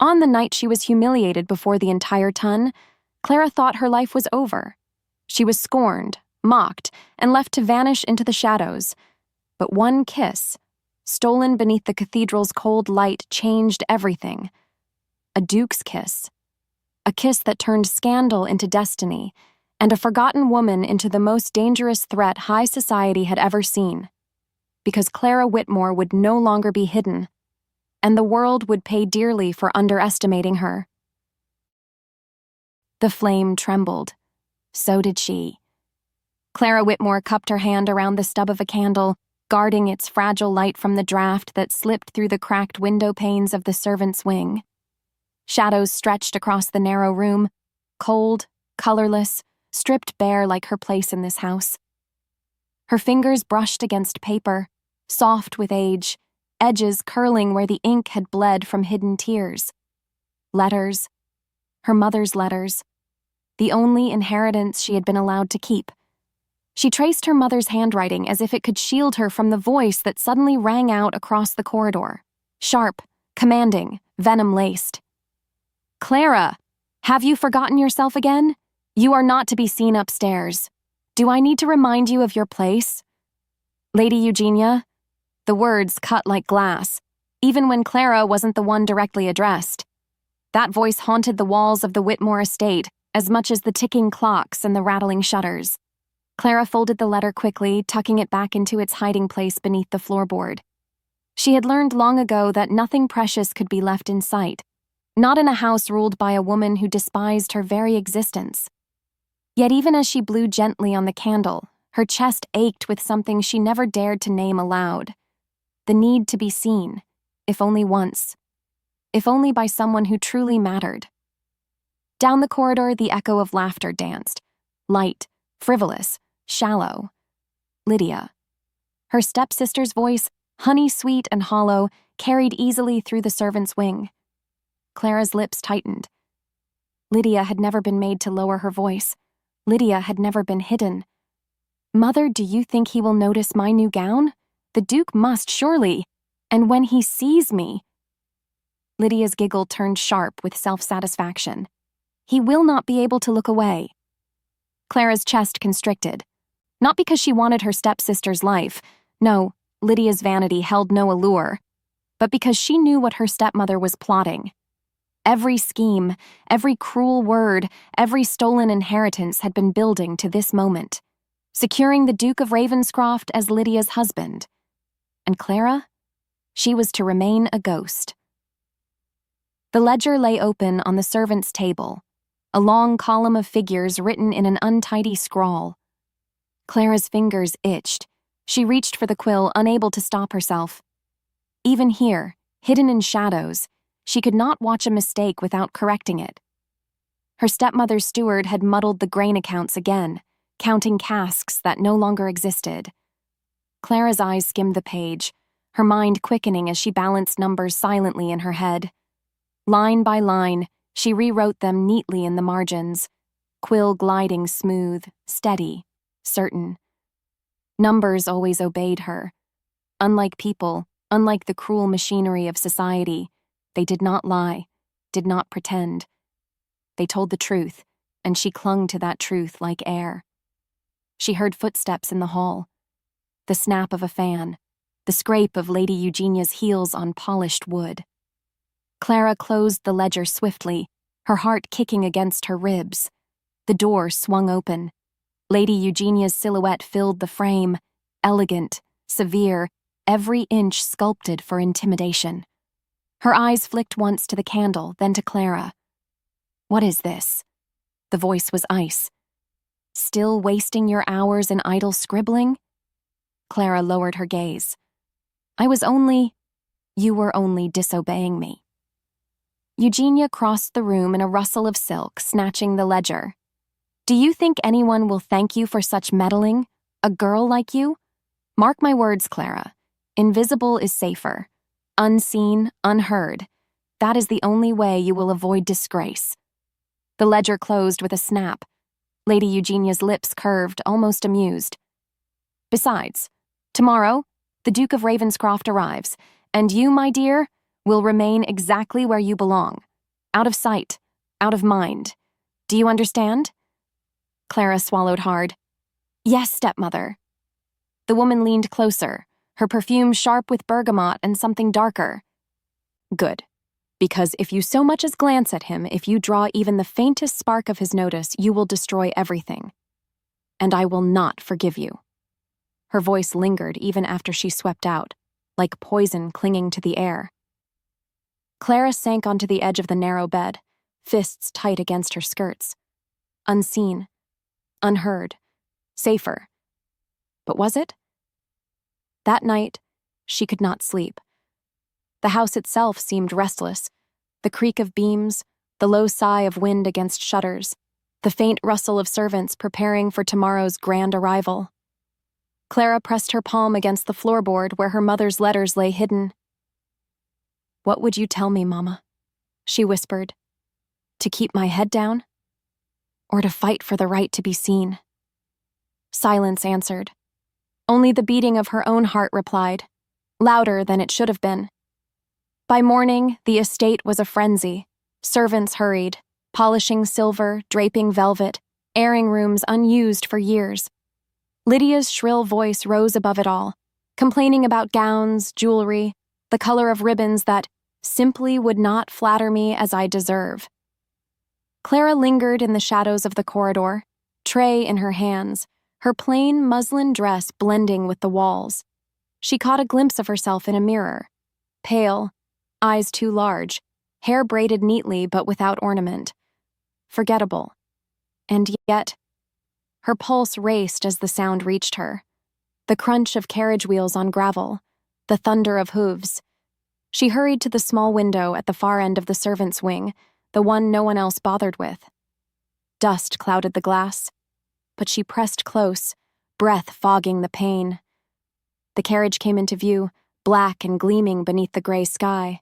On the night she was humiliated before the entire ton, Clara thought her life was over. She was scorned, mocked, and left to vanish into the shadows. But one kiss, stolen beneath the cathedral's cold light, changed everything. A duke's kiss. A kiss that turned scandal into destiny, and a forgotten woman into the most dangerous threat high society had ever seen. Because Clara Whitmore would no longer be hidden, and the world would pay dearly for underestimating her. The flame trembled. So did she. Clara Whitmore cupped her hand around the stub of a candle, guarding its fragile light from the draft that slipped through the cracked window panes of the servants' wing. Shadows stretched across the narrow room, cold, colorless, stripped bare like her place in this house. Her fingers brushed against paper, soft with age, edges curling where the ink had bled from hidden tears. Letters. Her mother's letters. The only inheritance she had been allowed to keep. She traced her mother's handwriting as if it could shield her from the voice that suddenly rang out across the corridor. Sharp, commanding, venom-laced. "Clara, have you forgotten yourself again? You are not to be seen upstairs. Do I need to remind you of your place? Lady Eugenia?" The words cut like glass, even when Clara wasn't the one directly addressed. That voice haunted the walls of the Whitmore estate as much as the ticking clocks and the rattling shutters. Clara folded the letter quickly, tucking it back into its hiding place beneath the floorboard. She had learned long ago that nothing precious could be left in sight, not in a house ruled by a woman who despised her very existence. Yet even as she blew gently on the candle, her chest ached with something she never dared to name aloud. The need to be seen, if only once, if only by someone who truly mattered. Down the corridor, the echo of laughter danced, light, frivolous, shallow. Lydia. Her stepsister's voice, honey-sweet and hollow, carried easily through the servants' wing. Clara's lips tightened. Lydia had never been made to lower her voice. Lydia had never been hidden. "Mother, do you think he will notice my new gown? The Duke must, surely. And when he sees me—" Lydia's giggle turned sharp with self-satisfaction. "He will not be able to look away." Clara's chest constricted. Not because she wanted her stepsister's life. No, Lydia's vanity held no allure. But because she knew what her stepmother was plotting. Every scheme, every cruel word, every stolen inheritance had been building to this moment, securing the Duke of Ravenscroft as Lydia's husband. And Clara? She was to remain a ghost. The ledger lay open on the servants' table, a long column of figures written in an untidy scrawl. Clara's fingers itched. She reached for the quill, unable to stop herself. Even here, hidden in shadows, she could not watch a mistake without correcting it. Her stepmother's steward had muddled the grain accounts again, counting casks that no longer existed. Clara's eyes skimmed the page, her mind quickening as she balanced numbers silently in her head. Line by line, she rewrote them neatly in the margins, quill gliding smooth, steady, certain. Numbers always obeyed her. Unlike people, unlike the cruel machinery of society, they did not lie, did not pretend. They told the truth, and she clung to that truth like air. She heard footsteps in the hall, the snap of a fan, the scrape of Lady Eugenia's heels on polished wood. Clara closed the ledger swiftly, her heart kicking against her ribs. The door swung open. Lady Eugenia's silhouette filled the frame, elegant, severe, every inch sculpted for intimidation. Her eyes flicked once to the candle, then to Clara. "What is this?" The voice was ice. "Still wasting your hours in idle scribbling?" Clara lowered her gaze. You were only disobeying me." Eugenia crossed the room in a rustle of silk, snatching the ledger. "Do you think anyone will thank you for such meddling? A girl like you? Mark my words, Clara. Invisible is safer. Unseen, unheard. That is the only way you will avoid disgrace." The ledger closed with a snap. Lady Eugenia's lips curved, almost amused. "Besides, tomorrow, the Duke of Ravenscroft arrives, and you, my dear, will remain exactly where you belong, Out of sight, out of mind. Do you understand? Clara swallowed hard. Yes, stepmother. The woman leaned closer, her perfume sharp with bergamot and something darker. Good. Because if you so much as glance at him, if you draw even the faintest spark of his notice, you will destroy everything. And I will not forgive you. Her voice lingered even after she swept out, like poison clinging to the air. Clara sank onto the edge of the narrow bed, fists tight against her skirts. Unseen, unheard, safer. But was it? That night, she could not sleep. The house itself seemed restless, the creak of beams, the low sigh of wind against shutters, the faint rustle of servants preparing for tomorrow's grand arrival. Clara pressed her palm against the floorboard where her mother's letters lay hidden. What would you tell me, Mama? She whispered. To keep my head down? Or to fight for the right to be seen? Silence answered. Only the beating of her own heart replied, louder than it should have been. By morning, the estate was a frenzy. Servants hurried, polishing silver, draping velvet, airing rooms unused for years. Lydia's shrill voice rose above it all, complaining about gowns, jewelry, the color of ribbons that simply would not flatter me as I deserve. Clara lingered in the shadows of the corridor, tray in her hands, her plain muslin dress blending with the walls. She caught a glimpse of herself in a mirror, pale, eyes too large, hair braided neatly but without ornament. Forgettable. And yet, her pulse raced as the sound reached her. The crunch of carriage wheels on gravel, the thunder of hooves. She hurried to the small window at the far end of the servants' wing, the one no one else bothered with. Dust clouded the glass, but she pressed close, breath fogging the pain. The carriage came into view, black and gleaming beneath the gray sky.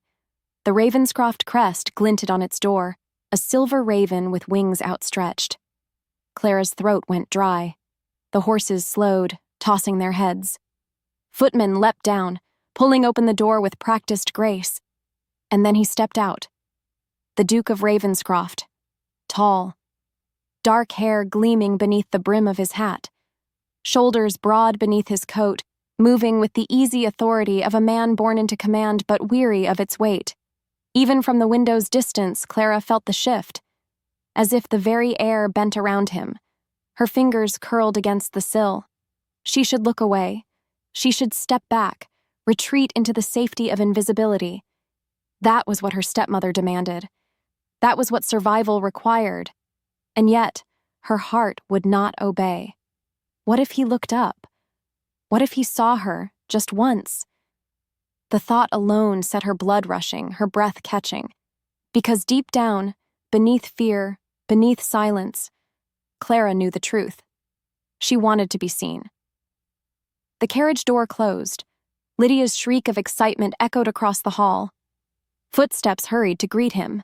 The Ravenscroft crest glinted on its door, a silver raven with wings outstretched. Clara's throat went dry. The horses slowed, tossing their heads. Footman leapt down, pulling open the door with practiced grace. And then he stepped out. The Duke of Ravenscroft, tall, dark hair gleaming beneath the brim of his hat, shoulders broad beneath his coat, moving with the easy authority of a man born into command but weary of its weight. Even from the window's distance, Clara felt the shift, as if the very air bent around him. Her fingers curled against the sill. She should look away. She should step back, retreat into the safety of invisibility. That was what her stepmother demanded. That was what survival required. And yet, her heart would not obey. What if he looked up? What if he saw her, just once? The thought alone set her blood rushing, her breath catching. Because deep down, beneath fear, beneath silence, Clara knew the truth. She wanted to be seen. The carriage door closed. Lydia's shriek of excitement echoed across the hall. Footsteps hurried to greet him.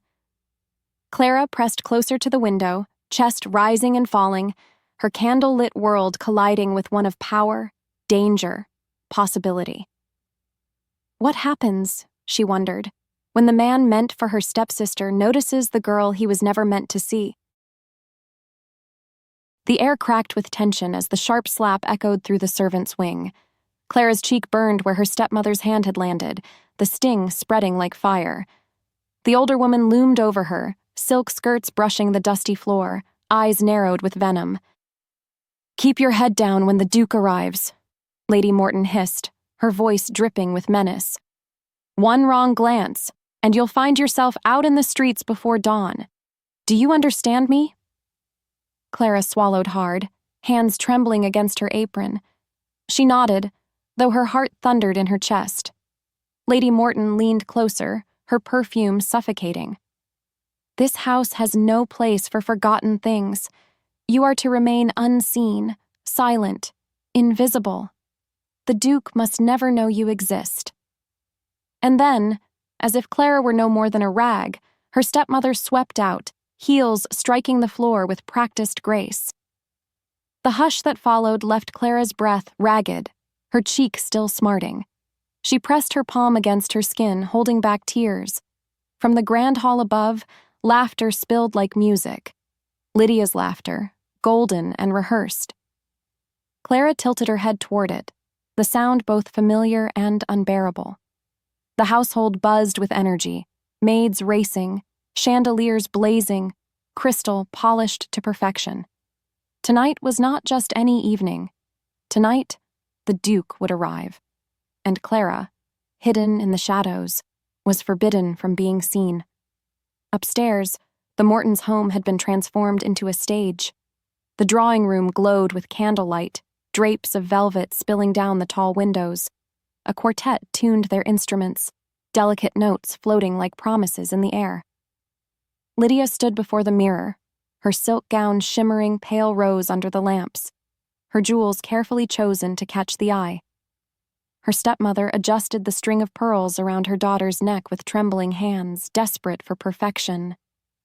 Clara pressed closer to the window, chest rising and falling, her candle-lit world colliding with one of power, danger, possibility. What happens, she wondered, when the man meant for her stepsister notices the girl he was never meant to see? The air cracked with tension as the sharp slap echoed through the servant's wing. Clara's cheek burned where her stepmother's hand had landed, the sting spreading like fire. The older woman loomed over her, silk skirts brushing the dusty floor, eyes narrowed with venom. "Keep your head down when the Duke arrives," Lady Morton hissed, her voice dripping with menace. "One wrong glance, and you'll find yourself out in the streets before dawn. Do you understand me?" Clara swallowed hard, hands trembling against her apron. She nodded, though her heart thundered in her chest. Lady Morton leaned closer, her perfume suffocating. "This house has no place for forgotten things. You are to remain unseen, silent, invisible. The Duke must never know you exist." And then, as if Clara were no more than a rag, her stepmother swept out, heels striking the floor with practiced grace. The hush that followed left Clara's breath ragged, her cheek still smarting. She pressed her palm against her skin, holding back tears. From the grand hall above, Laughter spilled like music. Lydia's laughter, golden and rehearsed. Clara tilted her head toward it, the sound both familiar and unbearable. The household buzzed with energy, maids racing, chandeliers blazing, crystal polished to perfection. Tonight was not just any evening. Tonight, the Duke would arrive, and Clara, hidden in the shadows, was forbidden from being seen. Upstairs, the Mortons' home had been transformed into a stage. The drawing room glowed with candlelight, drapes of velvet spilling down the tall windows. A quartet tuned their instruments, delicate notes floating like promises in the air. Lydia stood before the mirror, her silk gown shimmering pale rose under the lamps, her jewels carefully chosen to catch the eye. Her stepmother adjusted the string of pearls around her daughter's neck with trembling hands, desperate for perfection.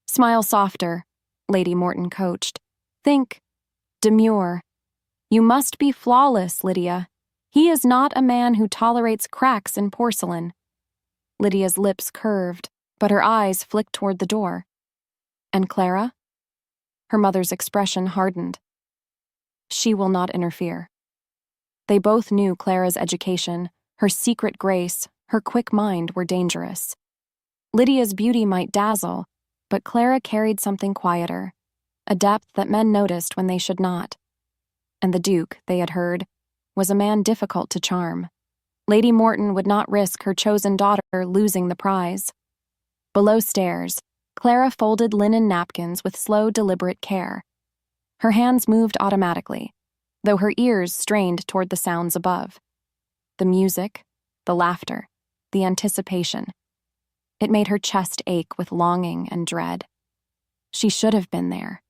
"Smile softer," Lady Morton coached. "Think. Demure. You must be flawless, Lydia. He is not a man who tolerates cracks in porcelain." Lydia's lips curved, but her eyes flicked toward the door. "And Clara?" Her mother's expression hardened. "She will not interfere." They both knew Clara's education, her secret grace, her quick mind were dangerous. Lydia's beauty might dazzle, but Clara carried something quieter, a depth that men noticed when they should not. And the Duke, they had heard, was a man difficult to charm. Lady Morton would not risk her chosen daughter losing the prize. Below stairs, Clara folded linen napkins with slow, deliberate care. Her hands moved automatically, though her ears strained toward the sounds above. The music, the laughter, the anticipation. It made her chest ache with longing and dread. She should have been there.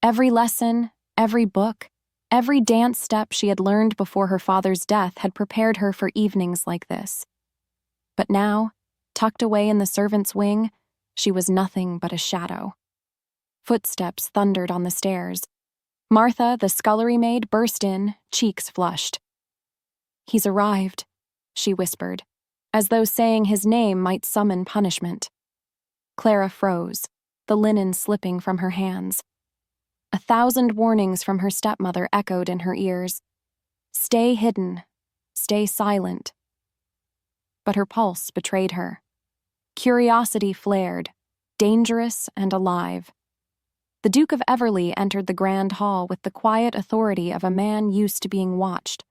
Every lesson, every book, every dance step she had learned before her father's death had prepared her for evenings like this. But now, tucked away in the servants' wing, she was nothing but a shadow. Footsteps thundered on the stairs. Martha, the scullery maid, burst in, cheeks flushed. "He's arrived," she whispered, as though saying his name might summon punishment. Clara froze, the linen slipping from her hands. 1,000 warnings from her stepmother echoed in her ears. Stay hidden, stay silent. But her pulse betrayed her. Curiosity flared, dangerous and alive. The Duke of Everley entered the grand hall with the quiet authority of a man used to being watched.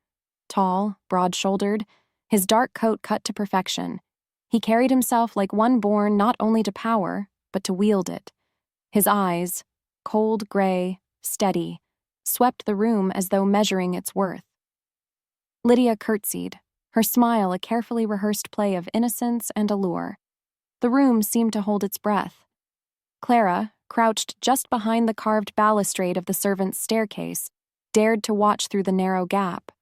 Tall, broad-shouldered, his dark coat cut to perfection, he carried himself like one born not only to power, but to wield it. His eyes, cold gray, steady, swept the room as though measuring its worth. Lydia curtsied, her smile a carefully rehearsed play of innocence and allure. The room seemed to hold its breath. Clara, crouched just behind the carved balustrade of the servants' staircase, dared to watch through the narrow gap.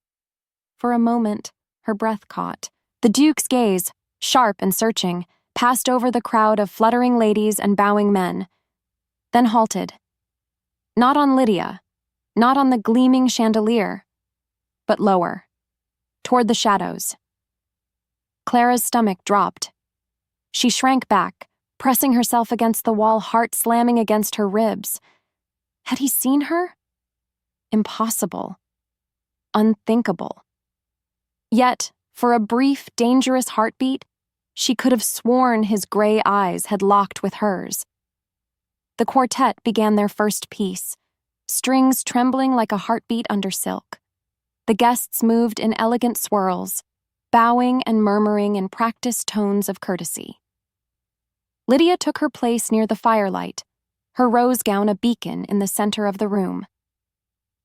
For a moment, her breath caught. The Duke's gaze, sharp and searching, passed over the crowd of fluttering ladies and bowing men, then halted. Not on Lydia, not on the gleaming chandelier, but lower, toward the shadows. Clara's stomach dropped. She shrank back, pressing herself against the wall, heart slamming against her ribs. Had he seen her? Impossible. Unthinkable. Yet, for a brief, dangerous heartbeat, she could have sworn his gray eyes had locked with hers. The quartet began their first piece, strings trembling like a heartbeat under silk. The guests moved in elegant swirls, bowing and murmuring in practiced tones of courtesy. Lydia took her place near the firelight, her rose gown a beacon in the center of the room.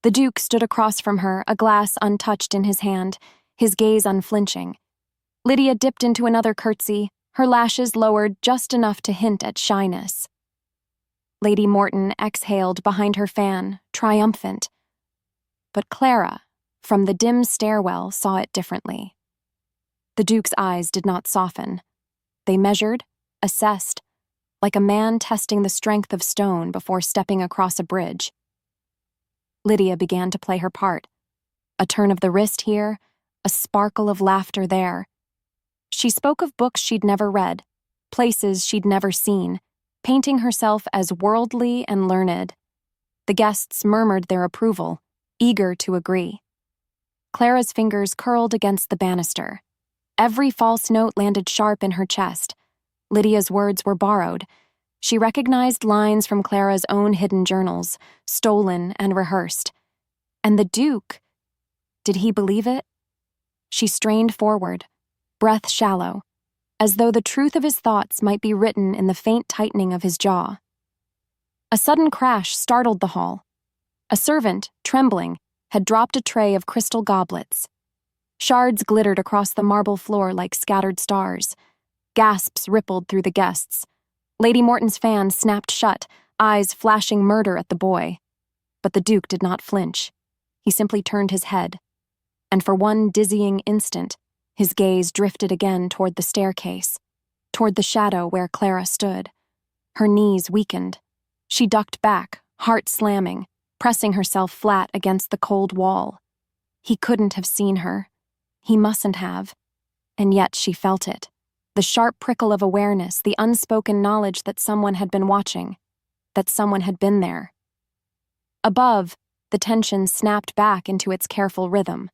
The Duke stood across from her, a glass untouched in his hand, his gaze unflinching. Lydia dipped into another curtsy, her lashes lowered just enough to hint at shyness. Lady Morton exhaled behind her fan, triumphant. But Clara, from the dim stairwell, saw it differently. The Duke's eyes did not soften. They measured, assessed, like a man testing the strength of stone before stepping across a bridge. Lydia began to play her part. A turn of the wrist here, a sparkle of laughter there. She spoke of books she'd never read, places she'd never seen, painting herself as worldly and learned. The guests murmured their approval, eager to agree. Clara's fingers curled against the banister. Every false note landed sharp in her chest. Lydia's words were borrowed. She recognized lines from Clara's own hidden journals, stolen and rehearsed. And the Duke, did he believe it? She strained forward, breath shallow, as though the truth of his thoughts might be written in the faint tightening of his jaw. A sudden crash startled the hall. A servant, trembling, had dropped a tray of crystal goblets. Shards glittered across the marble floor like scattered stars. Gasps rippled through the guests. Lady Morton's fan snapped shut, eyes flashing murder at the boy. But the Duke did not flinch. He simply turned his head. And for one dizzying instant, his gaze drifted again toward the staircase, toward the shadow where Clara stood. Her knees weakened. She ducked back, heart slamming, pressing herself flat against the cold wall. He couldn't have seen her. He mustn't have. And yet she felt it. The sharp prickle of awareness, the unspoken knowledge that someone had been watching, that someone had been there. Above, the tension snapped back into its careful rhythm.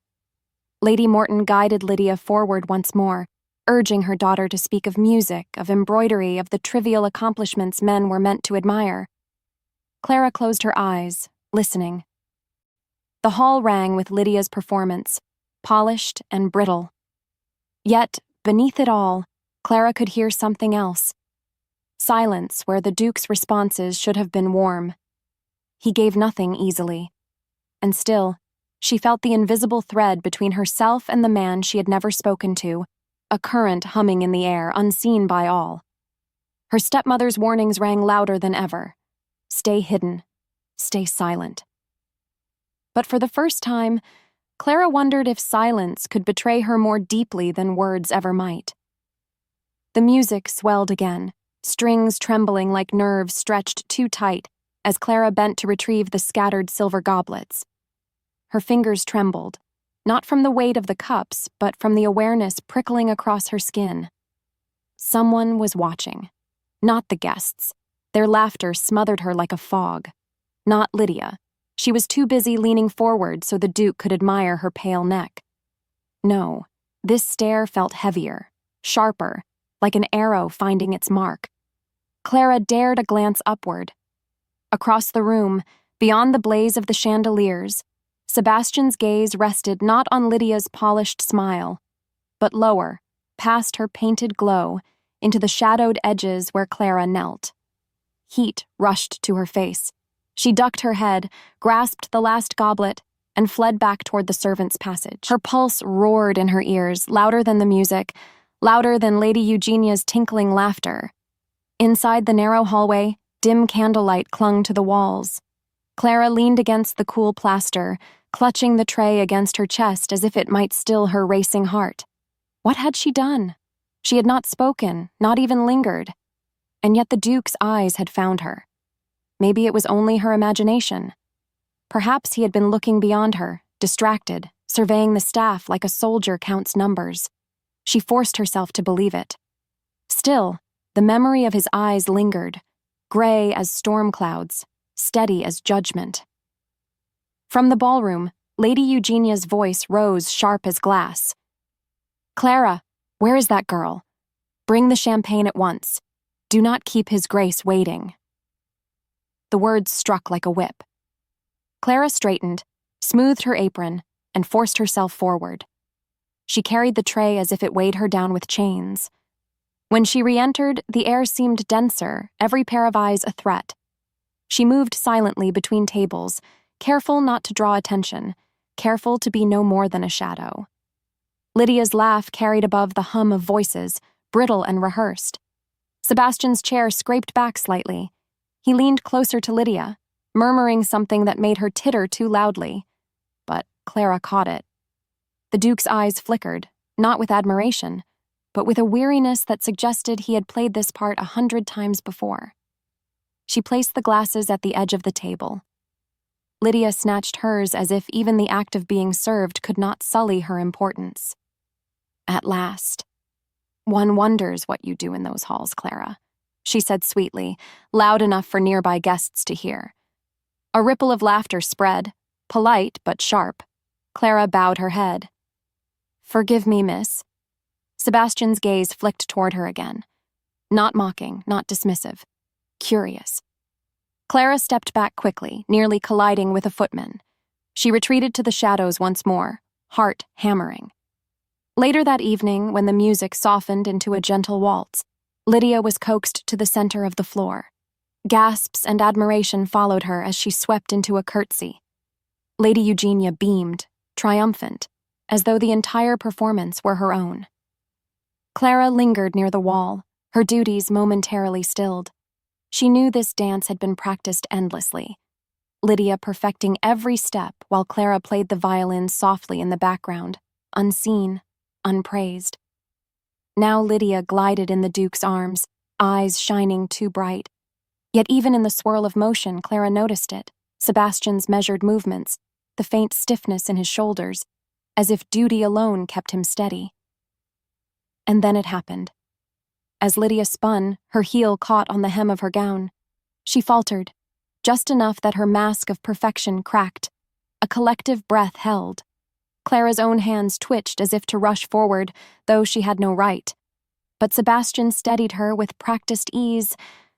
Lady Morton guided Lydia forward once more, urging her daughter to speak of music, of embroidery, of the trivial accomplishments men were meant to admire. Clara closed her eyes, listening. The hall rang with Lydia's performance, polished and brittle. Yet, beneath it all, Clara could hear something else. Silence where the Duke's responses should have been warm. He gave nothing easily. And still, she felt the invisible thread between herself and the man she had never spoken to, a current humming in the air, unseen by all. Her stepmother's warnings rang louder than ever. Stay hidden. Stay silent. But for the first time, Clara wondered if silence could betray her more deeply than words ever might. The music swelled again, strings trembling like nerves stretched too tight as Clara bent to retrieve the scattered silver goblets. Her fingers trembled, not from the weight of the cups, but from the awareness prickling across her skin. Someone was watching. Not the guests. Their laughter smothered her like a fog. Not Lydia. She was too busy leaning forward so the Duke could admire her pale neck. No, this stare felt heavier, sharper, like an arrow finding its mark. Clara dared a glance upward. Across the room, beyond the blaze of the chandeliers, Sebastian's gaze rested not on Lydia's polished smile, but lower, past her painted glow, into the shadowed edges where Clara knelt. Heat rushed to her face. She ducked her head, grasped the last goblet, and fled back toward the servants' passage. Her pulse roared in her ears, louder than the music, louder than Lady Eugenia's tinkling laughter. Inside the narrow hallway, dim candlelight clung to the walls. Clara leaned against the cool plaster, clutching the tray against her chest as if it might still her racing heart. What had she done? She had not spoken, not even lingered. And yet the Duke's eyes had found her. Maybe it was only her imagination. Perhaps he had been looking beyond her, distracted, surveying the staff like a soldier counts numbers. She forced herself to believe it. Still, the memory of his eyes lingered, gray as storm clouds, steady as judgment. From the ballroom, Lady Eugenia's voice rose sharp as glass. "Clara, where is that girl? Bring the champagne at once. Do not keep his grace waiting." The words struck like a whip. Clara straightened, smoothed her apron, and forced herself forward. She carried the tray as if it weighed her down with chains. When she re-entered, the air seemed denser, every pair of eyes a threat. She moved silently between tables, careful not to draw attention, careful to be no more than a shadow. Lydia's laugh carried above the hum of voices, brittle and rehearsed. Sebastian's chair scraped back slightly. He leaned closer to Lydia, murmuring something that made her titter too loudly. But Clara caught it. The Duke's eyes flickered, not with admiration, but with a weariness that suggested he had played this part 100 times before. She placed the glasses at the edge of the table. Lydia snatched hers as if even the act of being served could not sully her importance. At last. "One wonders what you do in those halls, Clara," she said sweetly, loud enough for nearby guests to hear. A ripple of laughter spread, polite but sharp. Clara bowed her head. "Forgive me, miss." Sebastian's gaze flicked toward her again. Not mocking, not dismissive. Curious. Clara stepped back quickly, nearly colliding with a footman. She retreated to the shadows once more, heart hammering. Later that evening, when the music softened into a gentle waltz, Lydia was coaxed to the center of the floor. Gasps and admiration followed her as she swept into a curtsy. Lady Eugenia beamed, triumphant, as though the entire performance were her own. Clara lingered near the wall, her duties momentarily stilled. She knew this dance had been practiced endlessly, Lydia perfecting every step while Clara played the violin softly in the background, unseen, unpraised. Now Lydia glided in the Duke's arms, eyes shining too bright. Yet even in the swirl of motion, Clara noticed it, Sebastian's measured movements, the faint stiffness in his shoulders, as if duty alone kept him steady. And then it happened. As Lydia spun, her heel caught on the hem of her gown. She faltered, just enough that her mask of perfection cracked. A collective breath held. Clara's own hands twitched as if to rush forward, though she had no right. But Sebastian steadied her with practiced ease,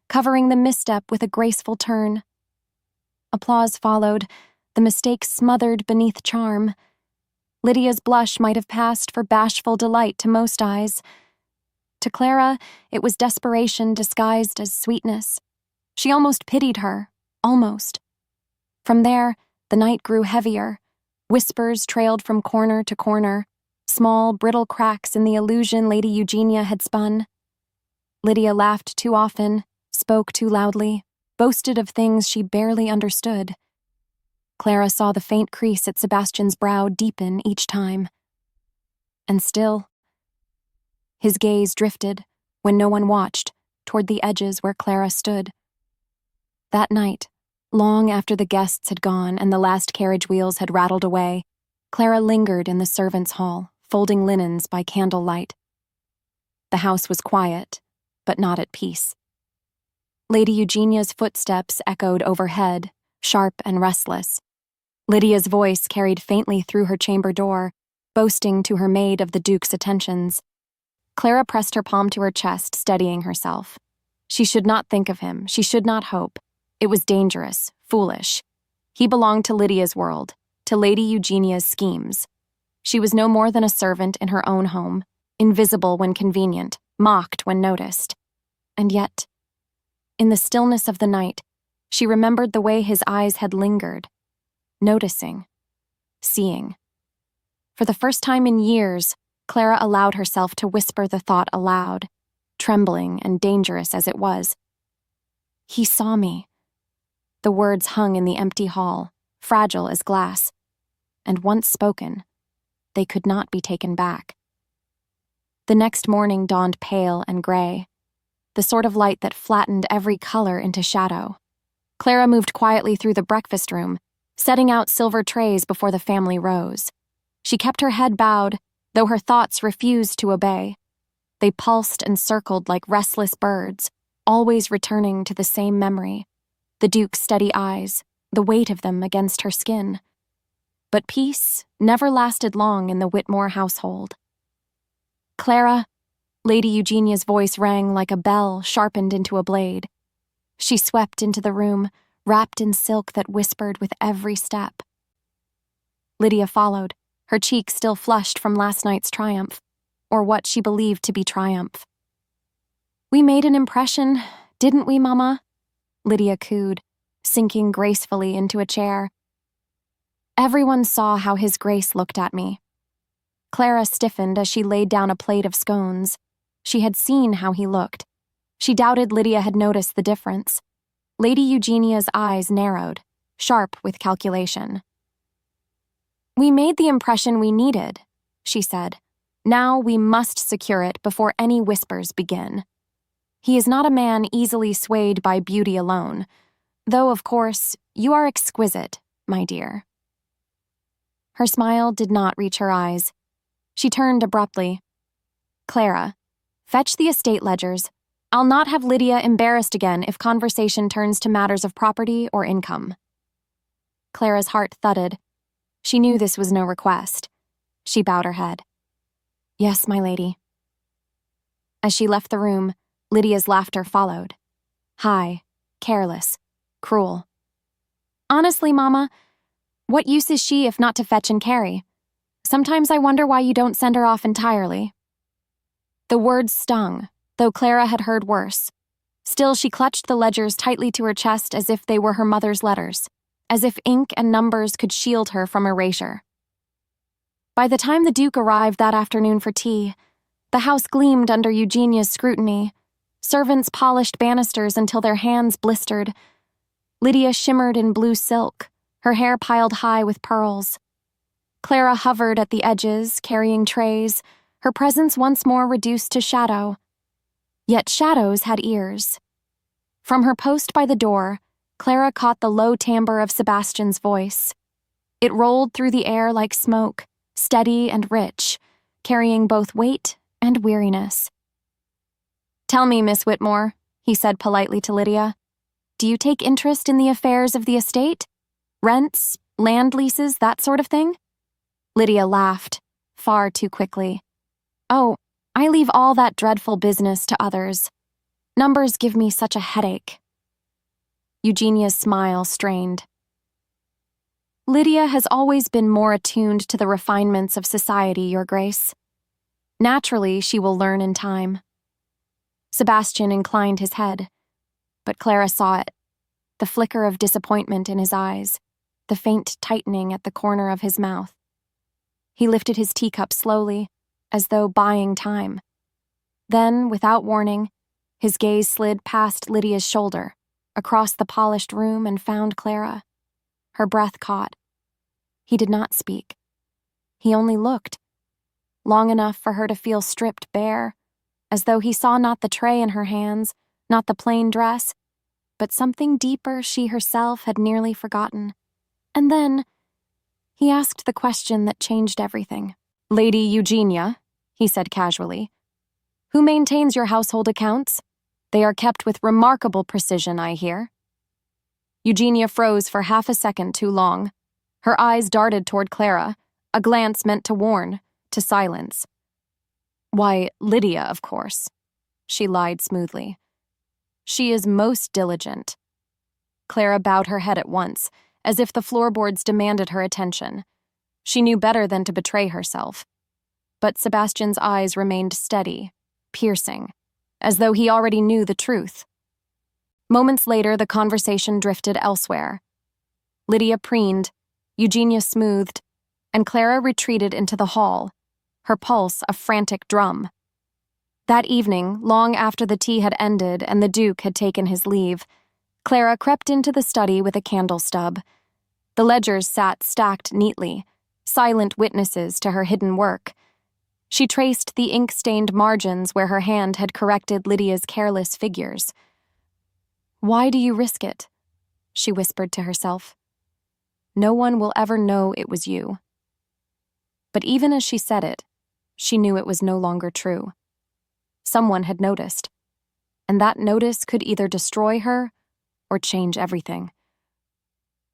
covering the misstep with a graceful turn. Applause followed, the mistake smothered beneath charm. Lydia's blush might have passed for bashful delight to most eyes. To Clara, it was desperation disguised as sweetness. She almost pitied her, almost. From there, the night grew heavier. Whispers trailed from corner to corner, small, brittle cracks in the illusion Lady Eugenia had spun. Lydia laughed too often, spoke too loudly, boasted of things she barely understood. Clara saw the faint crease at Sebastian's brow deepen each time. And still, his gaze drifted, when no one watched, toward the edges where Clara stood. That night, long after the guests had gone and the last carriage wheels had rattled away, Clara lingered in the servants' hall, folding linens by candlelight. The house was quiet, but not at peace. Lady Eugenia's footsteps echoed overhead, sharp and restless. Lydia's voice carried faintly through her chamber door, boasting to her maid of the Duke's attentions. Clara pressed her palm to her chest, steadying herself. She should not think of him, she should not hope. It was dangerous, foolish. He belonged to Lydia's world, to Lady Eugenia's schemes. She was no more than a servant in her own home, invisible when convenient, mocked when noticed. And yet, in the stillness of the night, she remembered the way his eyes had lingered, noticing, seeing. For the first time in years, Clara allowed herself to whisper the thought aloud, trembling and dangerous as it was. He saw me. The words hung in the empty hall, fragile as glass, and once spoken, they could not be taken back. The next morning dawned pale and gray, the sort of light that flattened every color into shadow. Clara moved quietly through the breakfast room, setting out silver trays before the family rose. She kept her head bowed, though her thoughts refused to obey. They pulsed and circled like restless birds, always returning to the same memory, the Duke's steady eyes, the weight of them against her skin. But peace never lasted long in the Whitmore household. "Clara," Lady Eugenia's voice rang like a bell sharpened into a blade. She swept into the room, wrapped in silk that whispered with every step. Lydia followed, her cheeks still flushed from last night's triumph, or what she believed to be triumph. "We made an impression, didn't we, Mama?" Lydia cooed, sinking gracefully into a chair. Everyone saw how His Grace looked at me. Clara stiffened as she laid down a plate of scones. She had seen how he looked. She doubted Lydia had noticed the difference. Lady Eugenia's eyes narrowed, sharp with calculation. "We made the impression we needed," she said. "Now we must secure it before any whispers begin. He is not a man easily swayed by beauty alone, though, of course, you are exquisite, my dear." Her smile did not reach her eyes. She turned abruptly. "Clara, fetch the estate ledgers. I'll not have Lydia embarrassed again if conversation turns to matters of property or income." Clara's heart thudded. She knew this was no request. She bowed her head. "Yes, my lady." As she left the room, Lydia's laughter followed. High, careless, cruel. "Honestly, Mama, what use is she if not to fetch and carry? Sometimes I wonder why you don't send her off entirely." The words stung, though Clara had heard worse. Still, she clutched the ledgers tightly to her chest as if they were her mother's letters, as if ink and numbers could shield her from erasure. By the time the Duke arrived that afternoon for tea, the house gleamed under Eugenia's scrutiny. Servants polished banisters until their hands blistered. Lydia shimmered in blue silk, her hair piled high with pearls. Clara hovered at the edges, carrying trays, her presence once more reduced to shadow. Yet shadows had ears. From her post by the door, Clara caught the low timbre of Sebastian's voice. It rolled through the air like smoke, steady and rich, carrying both weight and weariness. "Tell me, Miss Whitmore," he said politely to Lydia, "do you take interest in the affairs of the estate? Rents, land leases, that sort of thing?" Lydia laughed, far too quickly. "Oh, I leave all that dreadful business to others. Numbers give me such a headache." Eugenia's smile strained. "Lydia has always been more attuned to the refinements of society, Your Grace. Naturally, she will learn in time." Sebastian inclined his head, but Clara saw it, the flicker of disappointment in his eyes, the faint tightening at the corner of his mouth. He lifted his teacup slowly, as though buying time. Then, without warning, his gaze slid past Lydia's shoulder, across the polished room, and found Clara. Her breath caught. He did not speak. He only looked, long enough for her to feel stripped bare, as though he saw not the tray in her hands, not the plain dress, but something deeper she herself had nearly forgotten. And then he asked the question that changed everything. "Lady Eugenia," he said casually, "who maintains your household accounts? They are kept with remarkable precision, I hear." Eugenia froze for half a second too long. Her eyes darted toward Clara, a glance meant to warn, to silence. "Why, Lydia, of course," she lied smoothly. "She is most diligent." Clara bowed her head at once, as if the floorboards demanded her attention. She knew better than to betray herself. But Sebastian's eyes remained steady, piercing, as though he already knew the truth. Moments later, the conversation drifted elsewhere. Lydia preened, Eugenia smoothed, and Clara retreated into the hall, her pulse a frantic drum. That evening, long after the tea had ended and the Duke had taken his leave, Clara crept into the study with a candle stub. The ledgers sat stacked neatly, silent witnesses to her hidden work. She traced the ink-stained margins where her hand had corrected Lydia's careless figures. "Why do you risk it?" she whispered to herself. "No one will ever know it was you." But even as she said it, she knew it was no longer true. Someone had noticed, and that notice could either destroy her or change everything.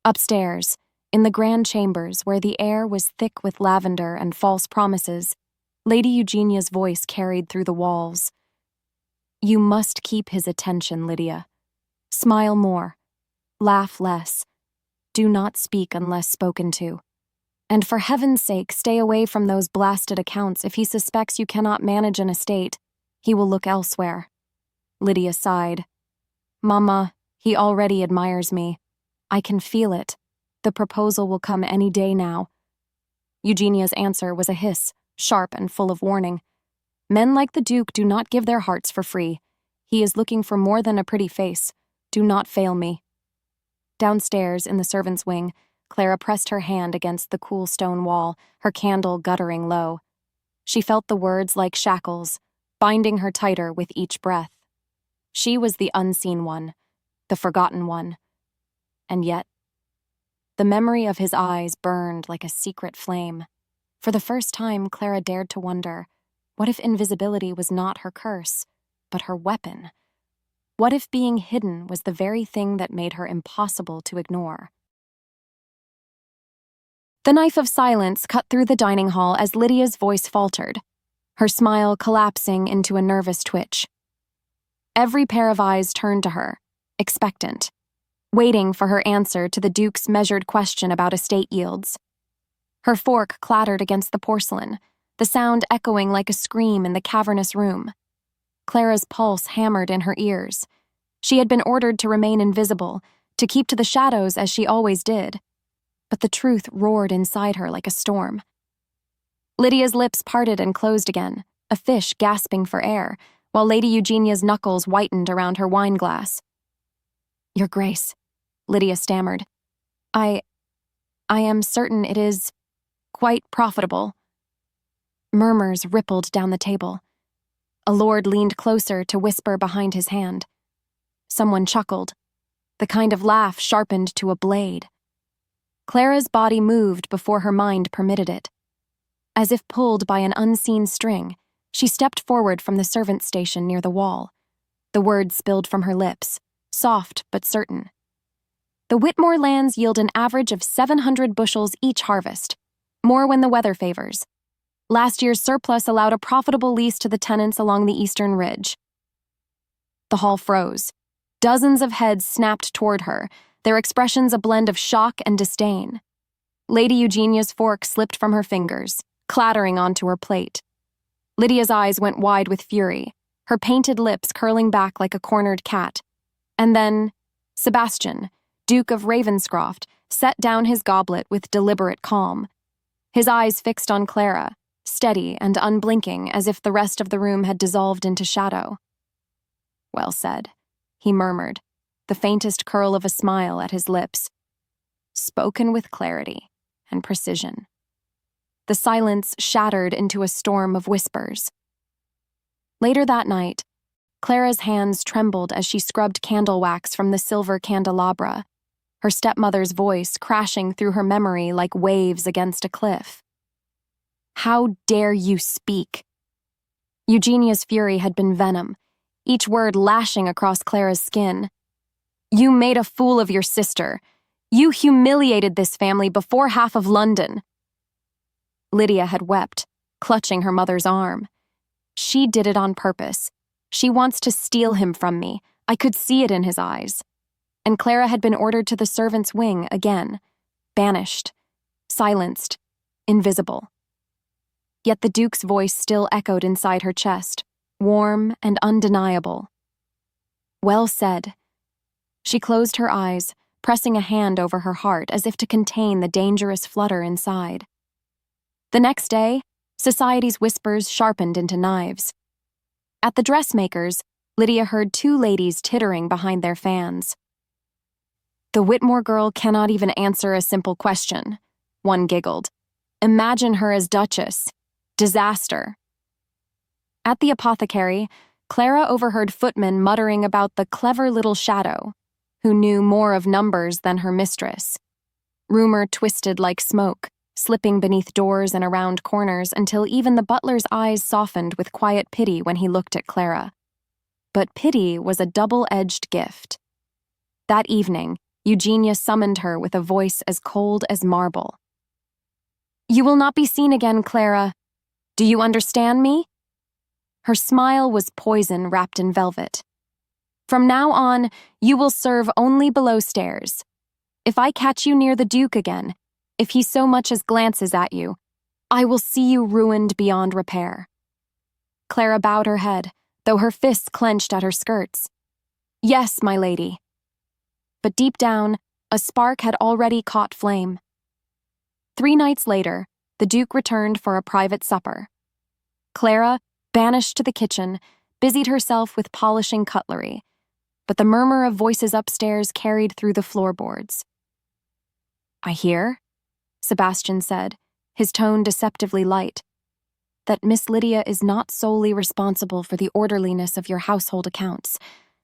Upstairs, in the grand chambers where the air was thick with lavender and false promises, Lady Eugenia's voice carried through the walls. "You must keep his attention, Lydia. Smile more. Laugh less. Do not speak unless spoken to. And for heaven's sake, stay away from those blasted accounts. If he suspects you cannot manage an estate, he will look elsewhere." Lydia sighed. "Mama, he already admires me. I can feel it. The proposal will come any day now." Eugenia's answer was a hiss, sharp and full of warning. "Men like the Duke do not give their hearts for free. He is looking for more than a pretty face. Do not fail me." Downstairs, in the servants' wing, Clara pressed her hand against the cool stone wall, her candle guttering low. She felt the words like shackles, binding her tighter with each breath. She was the unseen one, the forgotten one. And yet, the memory of his eyes burned like a secret flame. For the first time, Clara dared to wonder, what if invisibility was not her curse, but her weapon? What if being hidden was the very thing that made her impossible to ignore? The knife of silence cut through the dining hall as Lydia's voice faltered, her smile collapsing into a nervous twitch. Every pair of eyes turned to her, expectant, waiting for her answer to the Duke's measured question about estate yields. Her fork clattered against the porcelain, the sound echoing like a scream in the cavernous room. Clara's pulse hammered in her ears. She had been ordered to remain invisible, to keep to the shadows as she always did. But the truth roared inside her like a storm. Lydia's lips parted and closed again, a fish gasping for air, while Lady Eugenia's knuckles whitened around her wine glass. "Your Grace," Lydia stammered. I am certain it is quite profitable." Murmurs rippled down the table. A lord leaned closer to whisper behind his hand. Someone chuckled, the kind of laugh sharpened to a blade. Clara's body moved before her mind permitted it. As if pulled by an unseen string, she stepped forward from the servants' station near the wall. The words spilled from her lips, soft but certain. "The Whitmore lands yield an average of 700 bushels each harvest, more when the weather favors. Last year's surplus allowed a profitable lease to the tenants along the eastern ridge." The hall froze. Dozens of heads snapped toward her, their expressions a blend of shock and disdain. Lady Eugenia's fork slipped from her fingers, clattering onto her plate. Lydia's eyes went wide with fury, her painted lips curling back like a cornered cat. And then, Sebastian, Duke of Ravenshire, set down his goblet with deliberate calm. His eyes fixed on Clara, steady and unblinking as if the rest of the room had dissolved into shadow. "Well said," he murmured, the faintest curl of a smile at his lips. Spoken with clarity and precision. The silence shattered into a storm of whispers. Later that night, Clara's hands trembled as she scrubbed candle wax from the silver candelabra, her stepmother's voice crashing through her memory like waves against a cliff. "How dare you speak?" Eugenia's fury had been venom, each word lashing across Clara's skin. "You made a fool of your sister. You humiliated this family before half of London." Lydia had wept, clutching her mother's arm. "She did it on purpose. She wants to steal him from me. I could see it in his eyes." And Clara had been ordered to the servants' wing again, banished, silenced, invisible. Yet the Duke's voice still echoed inside her chest, warm and undeniable. "Well said." She closed her eyes, pressing a hand over her heart as if to contain the dangerous flutter inside. The next day, society's whispers sharpened into knives. At the dressmaker's, Lydia heard two ladies tittering behind their fans. "The Whitmore girl cannot even answer a simple question," one giggled. "Imagine her as Duchess. Disaster." At the apothecary, Clara overheard footmen muttering about the clever little shadow, who knew more of numbers than her mistress. Rumor twisted like smoke, slipping beneath doors and around corners until even the butler's eyes softened with quiet pity when he looked at Clara. But pity was a double-edged gift. That evening, Eugenia summoned her with a voice as cold as marble. "You will not be seen again, Clara. Do you understand me?" Her smile was poison wrapped in velvet. "From now on, you will serve only below stairs. If I catch you near the Duke again, if he so much as glances at you, I will see you ruined beyond repair." Clara bowed her head, though her fists clenched at her skirts. "Yes, my lady." But deep down, a spark had already caught flame. 3 nights later, the Duke returned for a private supper. Clara, banished to the kitchen, busied herself with polishing cutlery, but the murmur of voices upstairs carried through the floorboards. "I hear," Sebastian said, his tone deceptively light, "that Miss Lydia is not solely responsible for the orderliness of your household accounts.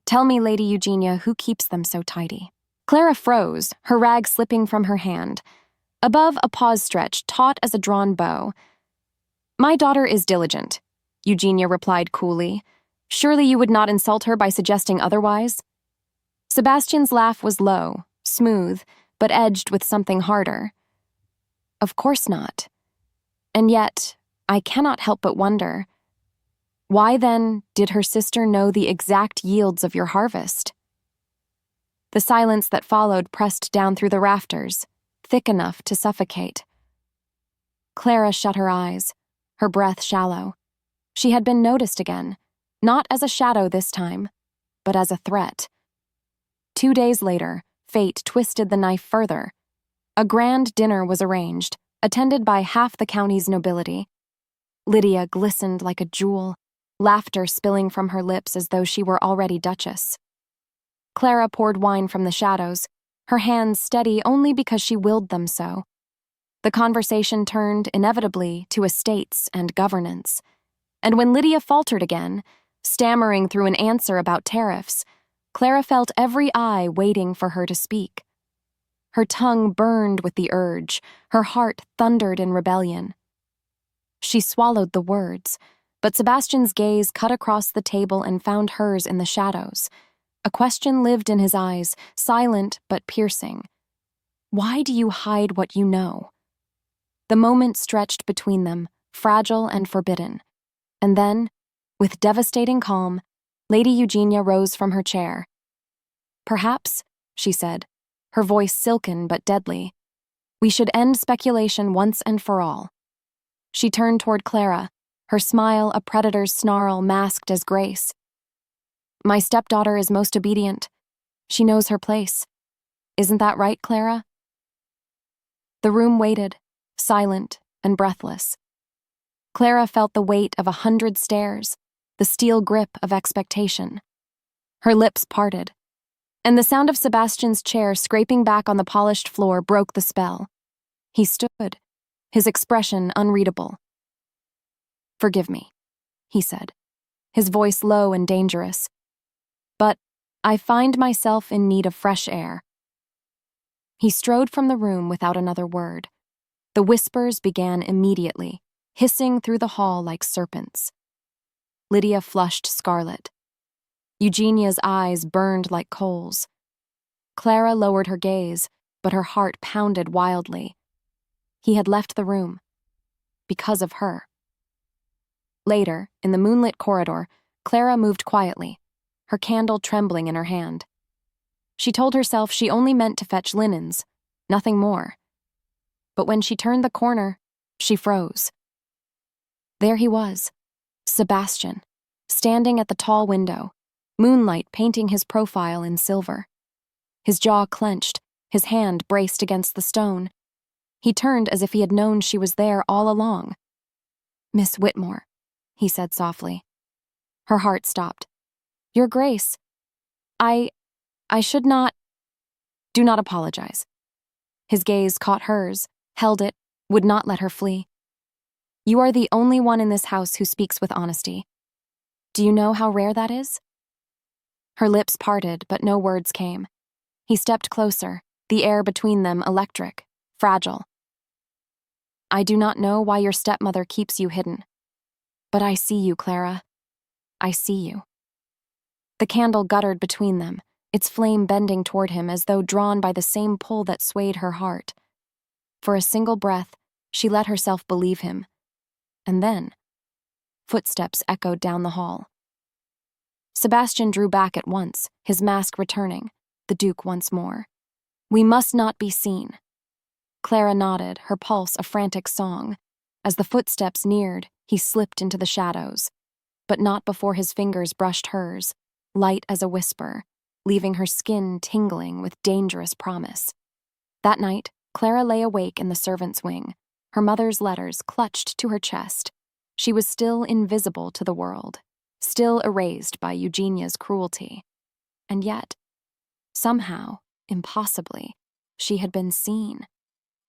Tell me, Lady Eugenia, who keeps them so tidy?" Clara froze, her rag slipping from her hand. Above, a pause stretch, taut as a drawn bow. "My daughter is diligent," Eugenia replied coolly. Surely you would not insult her by suggesting otherwise? Sebastian's laugh was low, smooth, but edged with something harder. Of course not. And yet, I cannot help but wonder, why then did her sister know the exact yields of your harvest? The silence that followed pressed down through the rafters, thick enough to suffocate. Clara shut her eyes, her breath shallow. She had been noticed again, not as a shadow this time, but as a threat. 2 days later, fate twisted the knife further. A grand dinner was arranged, attended by half the county's nobility. Lydia glistened like a jewel, laughter spilling from her lips as though she were already duchess. Clara poured wine from the shadows, her hands steady only because she willed them so. The conversation turned, inevitably, to estates and governance. And when Lydia faltered again, stammering through an answer about tariffs, Clara felt every eye waiting for her to speak. Her tongue burned with the urge, her heart thundered in rebellion. She swallowed the words, but Sebastian's gaze cut across the table and found hers in the shadows. A question lived in his eyes, silent but piercing. Why do you hide what you know? The moment stretched between them, fragile and forbidden. And then, with devastating calm, Lady Eugenia rose from her chair. Perhaps, she said, her voice silken but deadly, we should end speculation once and for all. She turned toward Clara, her smile a predator's snarl masked as grace. My stepdaughter is most obedient. She knows her place. Isn't that right, Clara? The room waited, silent and breathless. Clara felt the weight of 100 stares, the steel grip of expectation. Her lips parted, and the sound of Sebastian's chair scraping back on the polished floor broke the spell. He stood, his expression unreadable. Forgive me, he said, his voice low and dangerous. But I find myself in need of fresh air. He strode from the room without another word. The whispers began immediately, hissing through the hall like serpents. Lydia flushed scarlet. Eugenia's eyes burned like coals. Clara lowered her gaze, but her heart pounded wildly. He had left the room. Because of her. Later, in the moonlit corridor, Clara moved quietly, her candle trembling in her hand. She told herself she only meant to fetch linens, nothing more. But when she turned the corner, she froze. There he was, Sebastian, standing at the tall window, moonlight painting his profile in silver. His jaw clenched, his hand braced against the stone. He turned as if he had known she was there all along. Miss Whitmore, he said softly. Her heart stopped. Your Grace, I should not... Do not apologize. His gaze caught hers, held it, would not let her flee. You are the only one in this house who speaks with honesty. Do you know how rare that is? Her lips parted, but no words came. He stepped closer, the air between them electric, fragile. I do not know why your stepmother keeps you hidden. But I see you, Clara. I see you. The candle guttered between them, its flame bending toward him as though drawn by the same pull that swayed her heart. For a single breath, she let herself believe him. And then, footsteps echoed down the hall. Sebastian drew back at once, his mask returning, the Duke once more. We must not be seen. Clara nodded, her pulse a frantic song. As the footsteps neared, he slipped into the shadows, but not before his fingers brushed hers, light as a whisper, leaving her skin tingling with dangerous promise. That night, Clara lay awake in the servants' wing, her mother's letters clutched to her chest. She was still invisible to the world, still erased by Eugenia's cruelty. And yet, somehow, impossibly, she had been seen.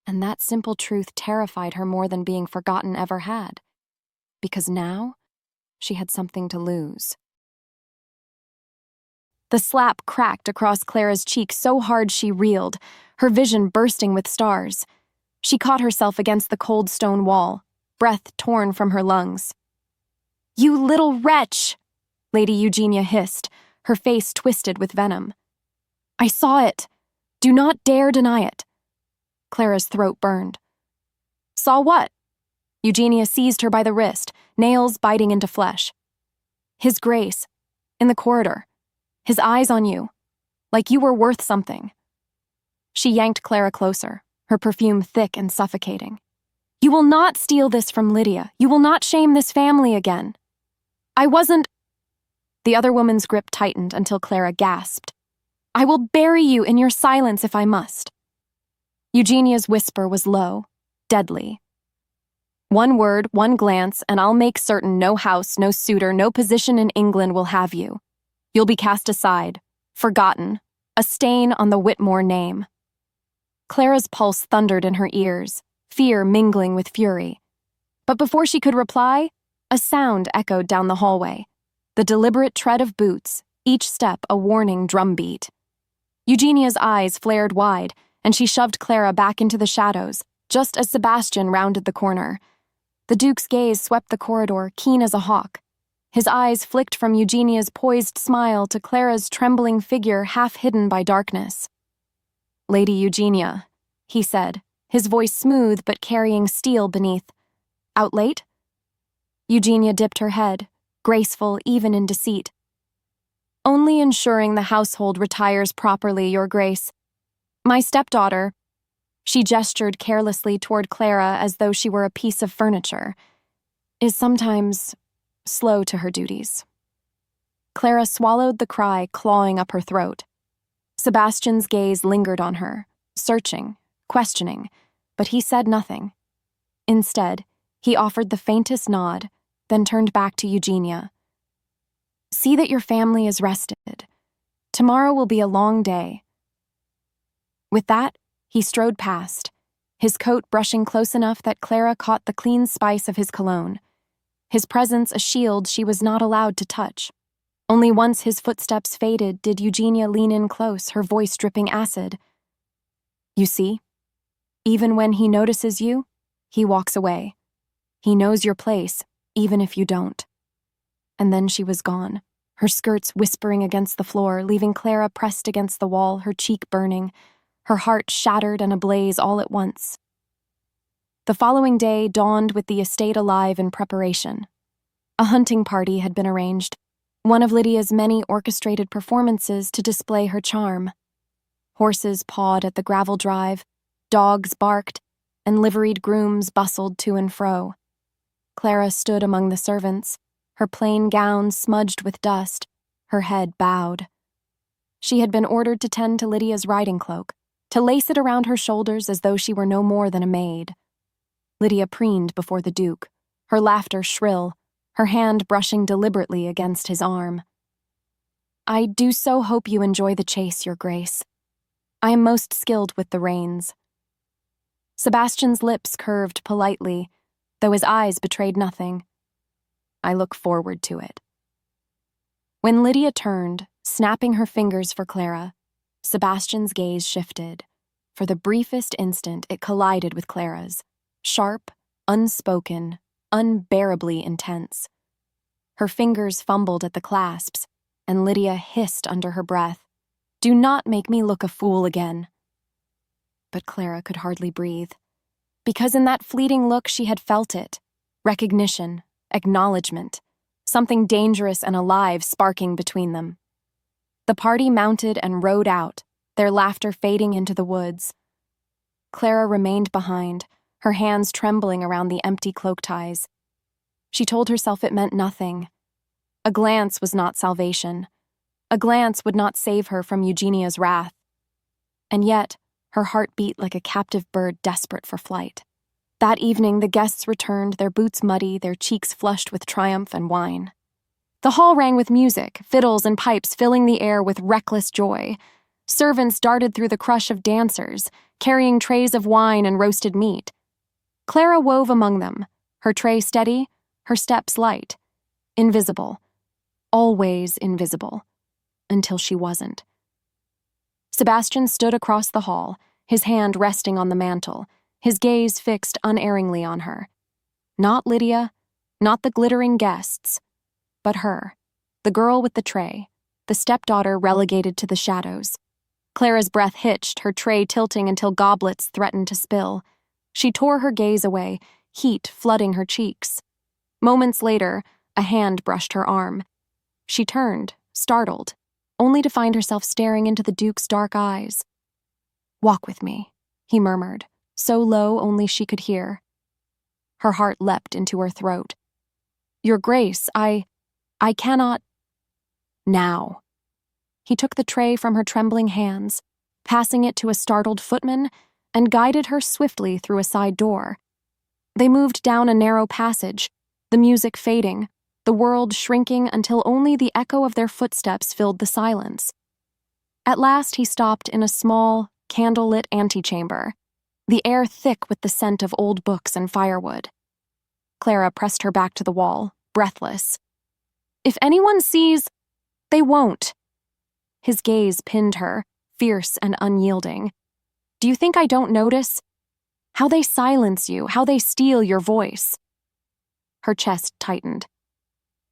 And that simple truth terrified her more than being forgotten ever had. Because now, she had something to lose. The slap cracked across Clara's cheek so hard she reeled, her vision bursting with stars. She caught herself against the cold stone wall, breath torn from her lungs. You little wretch! Lady Eugenia hissed, her face twisted with venom. I saw it. Do not dare deny it. Clara's throat burned. Saw what? Eugenia seized her by the wrist, nails biting into flesh. His Grace, in the corridor, his eyes on you, like you were worth something. She yanked Clara closer, her perfume thick and suffocating. You will not steal this from Lydia. You will not shame this family again. I wasn't... The other woman's grip tightened until Clara gasped. I will bury you in your silence if I must. Eugenia's whisper was low, deadly. One word, one glance, and I'll make certain no house, no suitor, no position in England will have you. You'll be cast aside, forgotten, a stain on the Whitmore name. Clara's pulse thundered in her ears, fear mingling with fury. But before she could reply, a sound echoed down the hallway, the deliberate tread of boots, each step a warning drumbeat. Eugenia's eyes flared wide, and she shoved Clara back into the shadows, just as Sebastian rounded the corner. The Duke's gaze swept the corridor, keen as a hawk. His eyes flicked from Eugenia's poised smile to Clara's trembling figure half hidden by darkness. Lady Eugenia, he said, his voice smooth but carrying steel beneath. Out late? Eugenia dipped her head, graceful even in deceit. Only ensuring the household retires properly, Your Grace. My stepdaughter... She gestured carelessly toward Clara as though she were a piece of furniture, is sometimes slow to her duties. Clara swallowed the cry clawing up her throat. Sebastian's gaze lingered on her, searching, questioning, but he said nothing. Instead, he offered the faintest nod, then turned back to Eugenia. See that your family is rested. Tomorrow will be a long day. With that, he strode past, his coat brushing close enough that Clara caught the clean spice of his cologne, his presence a shield she was not allowed to touch. Only once his footsteps faded did Eugenia lean in close, her voice dripping acid. You see, even when he notices you, he walks away. He knows your place, even if you don't. And then she was gone, her skirts whispering against the floor, leaving Clara pressed against the wall, her cheek burning, her heart shattered and ablaze all at once. The following day dawned with the estate alive in preparation. A hunting party had been arranged, one of Lydia's many orchestrated performances to display her charm. Horses pawed at the gravel drive, dogs barked, and liveried grooms bustled to and fro. Clara stood among the servants, her plain gown smudged with dust, her head bowed. She had been ordered to tend to Lydia's riding cloak, to lace it around her shoulders as though she were no more than a maid. Lydia preened before the Duke, her laughter shrill, her hand brushing deliberately against his arm. I do so hope you enjoy the chase, Your Grace. I am most skilled with the reins. Sebastian's lips curved politely, though his eyes betrayed nothing. I look forward to it. When Lydia turned, snapping her fingers for Clara, Sebastian's gaze shifted. For the briefest instant, it collided with Clara's, sharp, unspoken, unbearably intense. Her fingers fumbled at the clasps, and Lydia hissed under her breath, Do not make me look a fool again. But Clara could hardly breathe, because in that fleeting look she had felt it, recognition, acknowledgement, something dangerous and alive sparking between them. The party mounted and rode out, their laughter fading into the woods. Clara remained behind, her hands trembling around the empty cloak ties. She told herself it meant nothing. A glance was not salvation. A glance would not save her from Eugenia's wrath. And yet, her heart beat like a captive bird desperate for flight. That evening, the guests returned, their boots muddy, their cheeks flushed with triumph and wine. The hall rang with music, fiddles and pipes filling the air with reckless joy. Servants darted through the crush of dancers, carrying trays of wine and roasted meat. Clara wove among them, her tray steady, her steps light. Invisible. Always invisible. Until she wasn't. Sebastian stood across the hall, his hand resting on the mantel, his gaze fixed unerringly on her. Not Lydia, not the glittering guests, but her, The girl with the tray, the stepdaughter relegated to the shadows. Clara's breath hitched, her tray tilting until goblets threatened to spill. She tore her gaze away, heat flooding her cheeks. Moments later, a hand brushed her arm. She turned, startled, only to find herself staring into the Duke's dark eyes. "Walk with me," he murmured, so low only she could hear. Her heart leapt into her throat. "Your Grace, I cannot—" "Now." He took the tray from her trembling hands, passing it to a startled footman, and guided her swiftly through a side door. They moved down a narrow passage, the music fading, the world shrinking until only the echo of their footsteps filled the silence. At last he stopped in a small, candle-lit antechamber, the air thick with the scent of old books and firewood. Clara pressed her back to the wall, breathless. "If anyone sees, they won't." His gaze pinned her, fierce and unyielding. "Do you think I don't notice? How they silence you, how they steal your voice." Her chest tightened.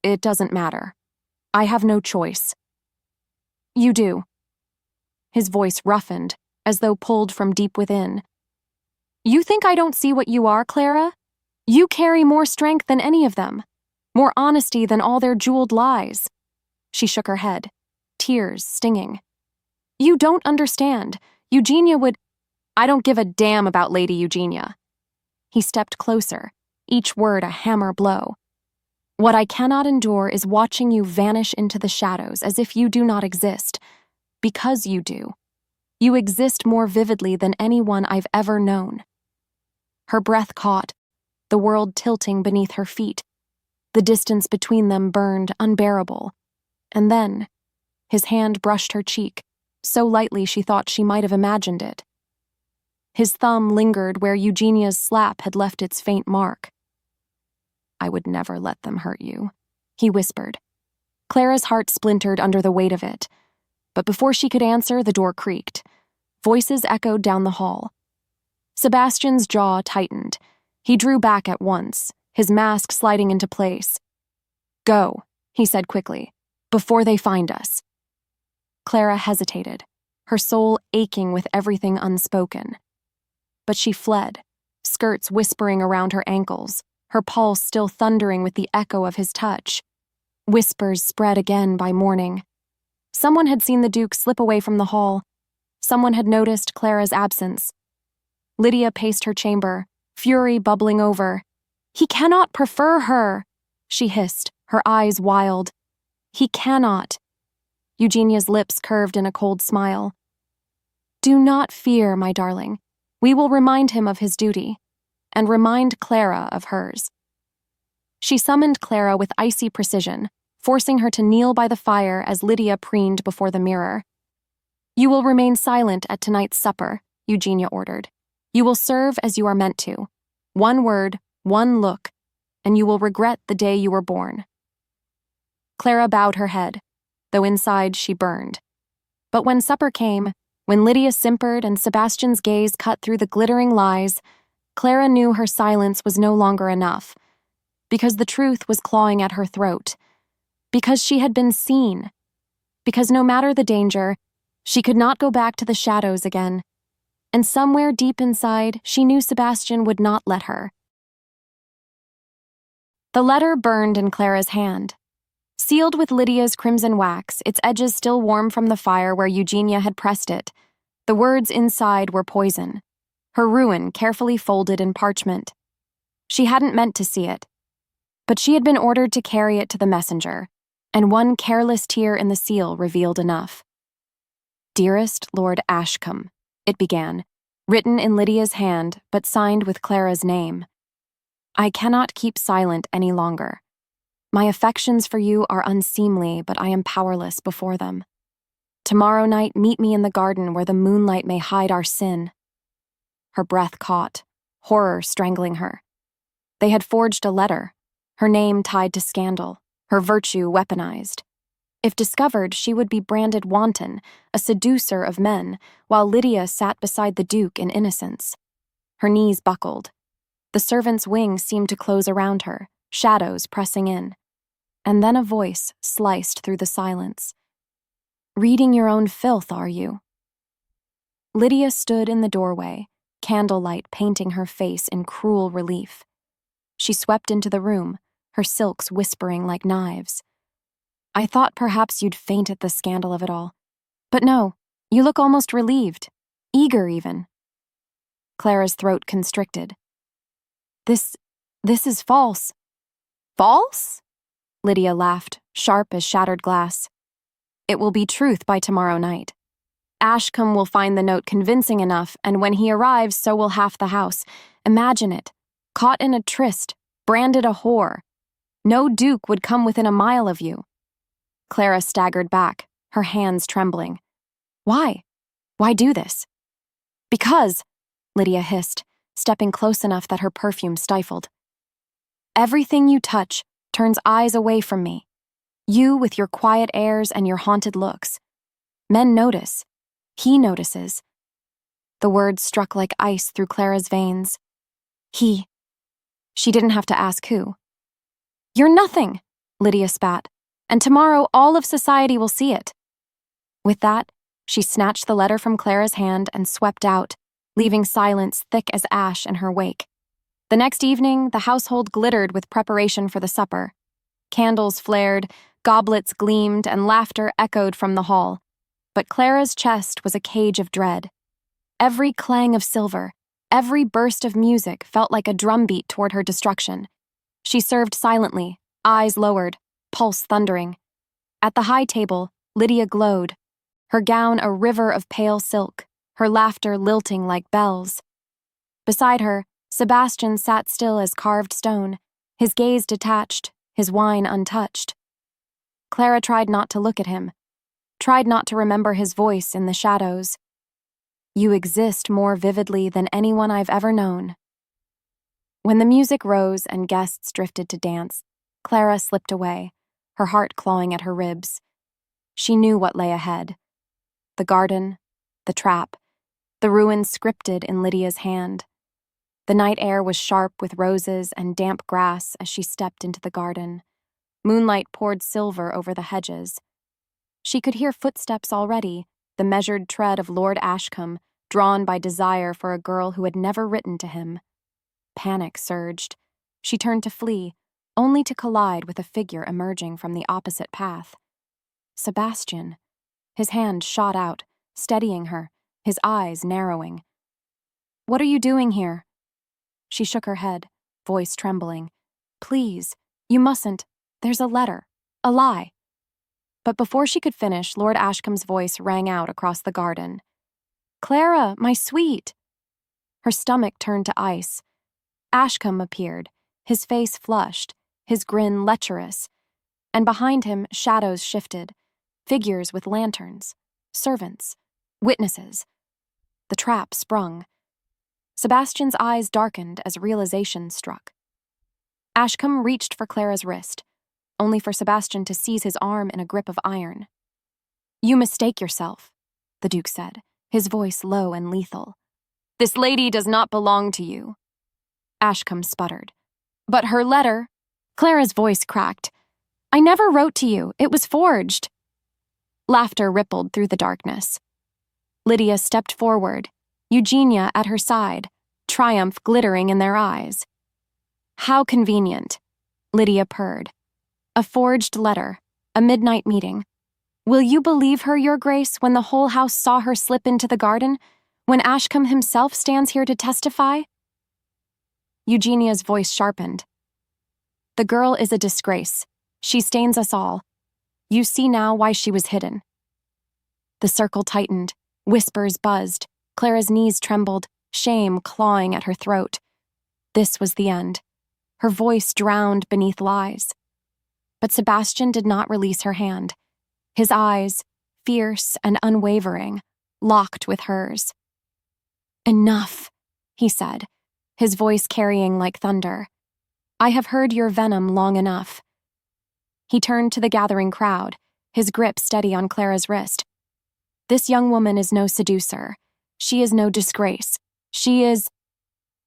"It doesn't matter. I have no choice." "You do." His voice roughened, as though pulled from deep within. "You think I don't see what you are, Clara? You carry more strength than any of them, more honesty than all their jeweled lies." She shook her head, tears stinging. "You don't understand. Eugenia would—" "I don't give a damn about Lady Eugenia." He stepped closer, each word a hammer blow. "What I cannot endure is watching you vanish into the shadows as if you do not exist. Because you do. You exist more vividly than anyone I've ever known." Her breath caught, the world tilting beneath her feet. The distance between them burned unbearable. And then, his hand brushed her cheek, so lightly she thought she might have imagined it. His thumb lingered where Eugenia's slap had left its faint mark. "I would never let them hurt you," he whispered. Clara's heart splintered under the weight of it. But before she could answer, the door creaked. Voices echoed down the hall. Sebastian's jaw tightened. He drew back at once, his mask sliding into place. "Go," he said quickly, "before they find us." Clara hesitated, her soul aching with everything unspoken. But she fled, skirts whispering around her ankles, her pulse still thundering with the echo of his touch. Whispers spread again by morning. Someone had seen the Duke slip away from the hall. Someone had noticed Clara's absence. Lydia paced her chamber, fury bubbling over. "He cannot prefer her," she hissed, her eyes wild. "He cannot." Eugenia's lips curved in a cold smile. "Do not fear, my darling. We will remind him of his duty, and remind Clara of hers." She summoned Clara with icy precision, forcing her to kneel by the fire as Lydia preened before the mirror. "You will remain silent at tonight's supper," Eugenia ordered. "You will serve as you are meant to. One word, one look, and you will regret the day you were born." Clara bowed her head, though inside she burned. But when supper came, when Lydia simpered and Sebastian's gaze cut through the glittering lies, Clara knew her silence was no longer enough, because the truth was clawing at her throat, because she had been seen, because no matter the danger, she could not go back to the shadows again, and somewhere deep inside, she knew Sebastian would not let her. The letter burned in Clara's hand. Sealed with Lydia's crimson wax, its edges still warm from the fire where Eugenia had pressed it, the words inside were poison, her ruin carefully folded in parchment. She hadn't meant to see it, but she had been ordered to carry it to the messenger, and one careless tear in the seal revealed enough. "Dearest Lord Ashcombe," it began, written in Lydia's hand but signed with Clara's name. "I cannot keep silent any longer. My affections for you are unseemly, but I am powerless before them. Tomorrow night meet me in the garden where the moonlight may hide our sin." Her breath caught, horror strangling her. They had forged a letter, her name tied to scandal, her virtue weaponized. If discovered, she would be branded wanton, a seducer of men, while Lydia sat beside the Duke in innocence. Her knees buckled. The servant's wing seemed to close around her, shadows pressing in. And then a voice sliced through the silence. "Reading your own filth, are you?" Lydia stood in the doorway, candlelight painting her face in cruel relief. She swept into the room, her silks whispering like knives. "I thought perhaps you'd faint at the scandal of it all. But no, you look almost relieved, eager even." Clara's throat constricted. This is false." "False?" Lydia laughed, sharp as shattered glass. "It will be truth by tomorrow night. Ashcombe will find the note convincing enough, and when he arrives, so will half the house. Imagine it. Caught in a tryst, branded a whore. No duke would come within a mile of you." Clara staggered back, her hands trembling. "Why? Why do this?" "Because," Lydia hissed, stepping close enough that her perfume stifled. "Everything you touch turns eyes away from me. You with your quiet airs and your haunted looks. Men notice. He notices." The words struck like ice through Clara's veins. He. She didn't have to ask who. "You're nothing," Lydia spat, "and tomorrow all of society will see it." With that, she snatched the letter from Clara's hand and swept out, leaving silence thick as ash in her wake. The next evening, the household glittered with preparation for the supper. Candles flared, goblets gleamed, and laughter echoed from the hall. But Clara's chest was a cage of dread. Every clang of silver, every burst of music felt like a drumbeat toward her destruction. She served silently, eyes lowered, pulse thundering. At the high table, Lydia glowed, her gown a river of pale silk, her laughter lilting like bells. Beside her, Sebastian sat still as carved stone, his gaze detached, his wine untouched. Clara tried not to look at him, tried not to remember his voice in the shadows. "You exist more vividly than anyone I've ever known." When the music rose and guests drifted to dance, Clara slipped away, her heart clawing at her ribs. She knew what lay ahead. The garden, the trap, the ruin scripted in Lydia's hand. The night air was sharp with roses and damp grass as she stepped into the garden. Moonlight poured silver over the hedges. She could hear footsteps already, the measured tread of Lord Ashcombe, drawn by desire for a girl who had never written to him. Panic surged. She turned to flee, only to collide with a figure emerging from the opposite path. Sebastian. His hand shot out, steadying her, his eyes narrowing. "What are you doing here?" She shook her head, voice trembling. "Please, you mustn't. There's a letter. A lie." But before she could finish, Lord Ashcombe's voice rang out across the garden. "Clara, my sweet!" Her stomach turned to ice. Ashcombe appeared, his face flushed, his grin lecherous, and behind him shadows shifted, figures with lanterns, servants, witnesses. The trap sprung. Sebastian's eyes darkened as realization struck. Ashcombe reached for Clara's wrist, only for Sebastian to seize his arm in a grip of iron. "You mistake yourself," the Duke said, his voice low and lethal. "This lady does not belong to you." Ashcombe sputtered. "But her letter—" Clara's voice cracked. "I never wrote to you. It was forged." Laughter rippled through the darkness. Lydia stepped forward, Eugenia at her side, triumph glittering in their eyes. "How convenient," Lydia purred. "A forged letter, a midnight meeting. Will you believe her, Your Grace, when the whole house saw her slip into the garden? When Ashcombe himself stands here to testify?" Eugenia's voice sharpened. "The girl is a disgrace. She stains us all. You see now why she was hidden." The circle tightened, whispers buzzed, Clara's knees trembled, shame clawing at her throat. This was the end. Her voice drowned beneath lies. But Sebastian did not release her hand. His eyes, fierce and unwavering, locked with hers. "Enough," he said, his voice carrying like thunder. "I have heard your venom long enough." He turned to the gathering crowd, his grip steady on Clara's wrist. "This young woman is no seducer. She is no disgrace. She is—"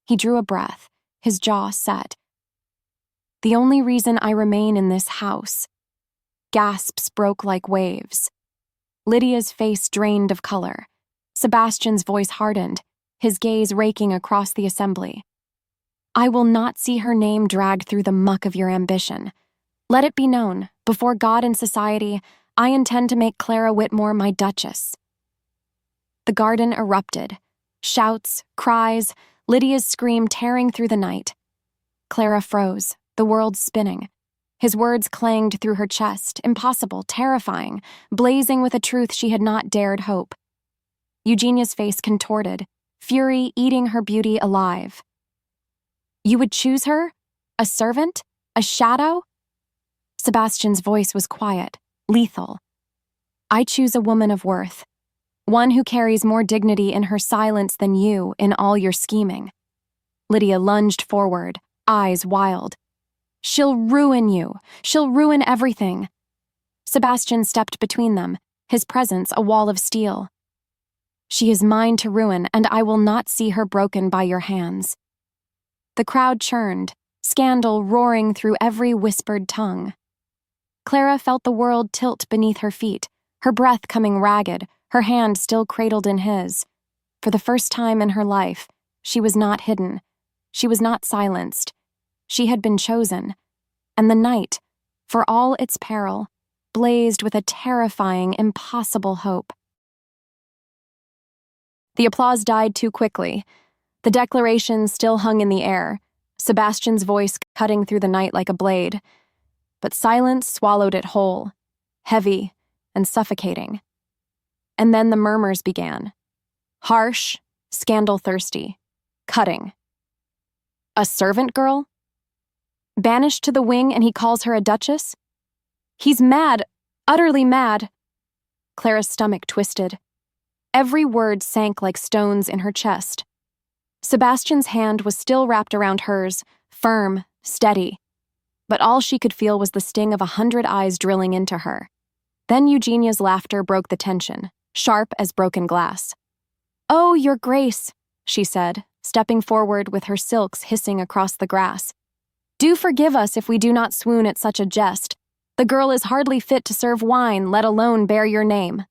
He drew a breath, his jaw set. The only reason I remain in this house. Gasps broke like waves. Lydia's face drained of color. Sebastian's voice hardened, his gaze raking across the assembly. I will not see her name dragged through the muck of your ambition. Let it be known, before God and society, I intend to make Clara Whitmore my Duchess. The garden erupted. Shouts, cries, Lydia's scream tearing through the night. Clara froze, the world spinning. His words clanged through her chest, impossible, terrifying, blazing with a truth she had not dared hope. Eugenia's face contorted, fury eating her beauty alive. You would choose her? A servant? A shadow? Sebastian's voice was quiet, lethal. I choose a woman of worth, one who carries more dignity in her silence than you in all your scheming. Lydia lunged forward, eyes wild. She'll ruin you. She'll ruin everything. Sebastian stepped between them, his presence a wall of steel. She is mine to ruin, and I will not see her broken by your hands. The crowd churned, scandal roaring through every whispered tongue. Clara felt the world tilt beneath her feet, her breath coming ragged, her hand still cradled in his. For the first time in her life, she was not hidden. She was not silenced. She had been chosen. And the night, for all its peril, blazed with a terrifying, impossible hope. The applause died too quickly. The declaration still hung in the air, Sebastian's voice cutting through the night like a blade. But silence swallowed it whole, heavy and suffocating. And then the murmurs began. Harsh, scandal-thirsty, cutting. A servant girl? Banished to the wing and he calls her a duchess? He's mad, utterly mad. Clara's stomach twisted. Every word sank like stones in her chest. Sebastian's hand was still wrapped around hers, firm, steady. But all she could feel was the sting of 100 eyes drilling into her. Then Eugenia's laughter broke the tension, sharp as broken glass. Oh, your grace, she said, stepping forward with her silks hissing across the grass. Do forgive us if we do not swoon at such a jest. The girl is hardly fit to serve wine, let alone bear your name.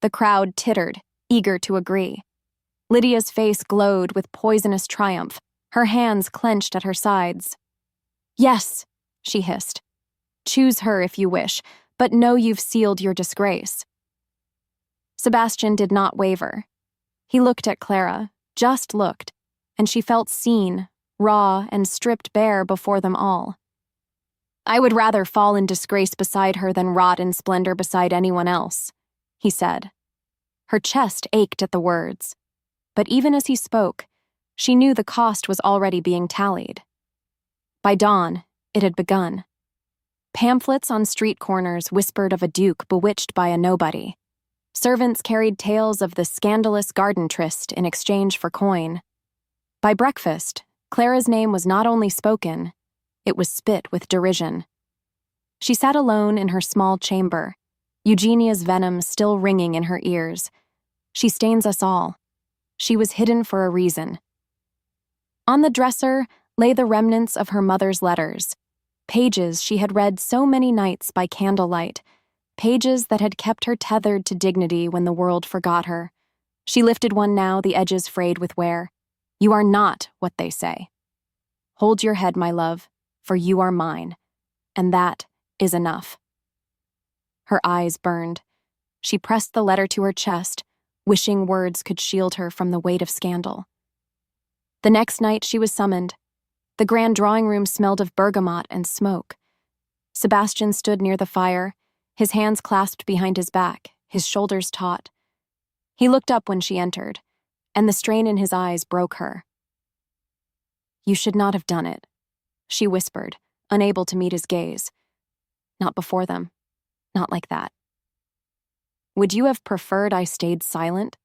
The crowd tittered, eager to agree. Lydia's face glowed with poisonous triumph, her hands clenched at her sides. Yes, she hissed. Choose her if you wish, but know you've sealed your disgrace. Sebastian did not waver. He looked at Clara, just looked, and she felt seen, raw and stripped bare before them all. I would rather fall in disgrace beside her than rot in splendor beside anyone else, he said. Her chest ached at the words. But even as he spoke, she knew the cost was already being tallied. By dawn, it had begun. Pamphlets on street corners whispered of a duke bewitched by a nobody. Servants carried tales of the scandalous garden tryst in exchange for coin. By breakfast, Clara's name was not only spoken, it was spit with derision. She sat alone in her small chamber, Eugenia's venom still ringing in her ears. She stains us all. She was hidden for a reason. On the dresser lay the remnants of her mother's letters, pages she had read so many nights by candlelight, pages that had kept her tethered to dignity when the world forgot her. She lifted one now, the edges frayed with wear. You are not what they say. Hold your head, my love, for you are mine, and that is enough. Her eyes burned. She pressed the letter to her chest, wishing words could shield her from the weight of scandal. The next night she was summoned. The grand drawing room smelled of bergamot and smoke. Sebastian stood near the fire, his hands clasped behind his back, his shoulders taut. He looked up when she entered, and the strain in his eyes broke her. You should not have done it, she whispered, unable to meet his gaze. Not before them. Not like that. Would you have preferred I stayed silent?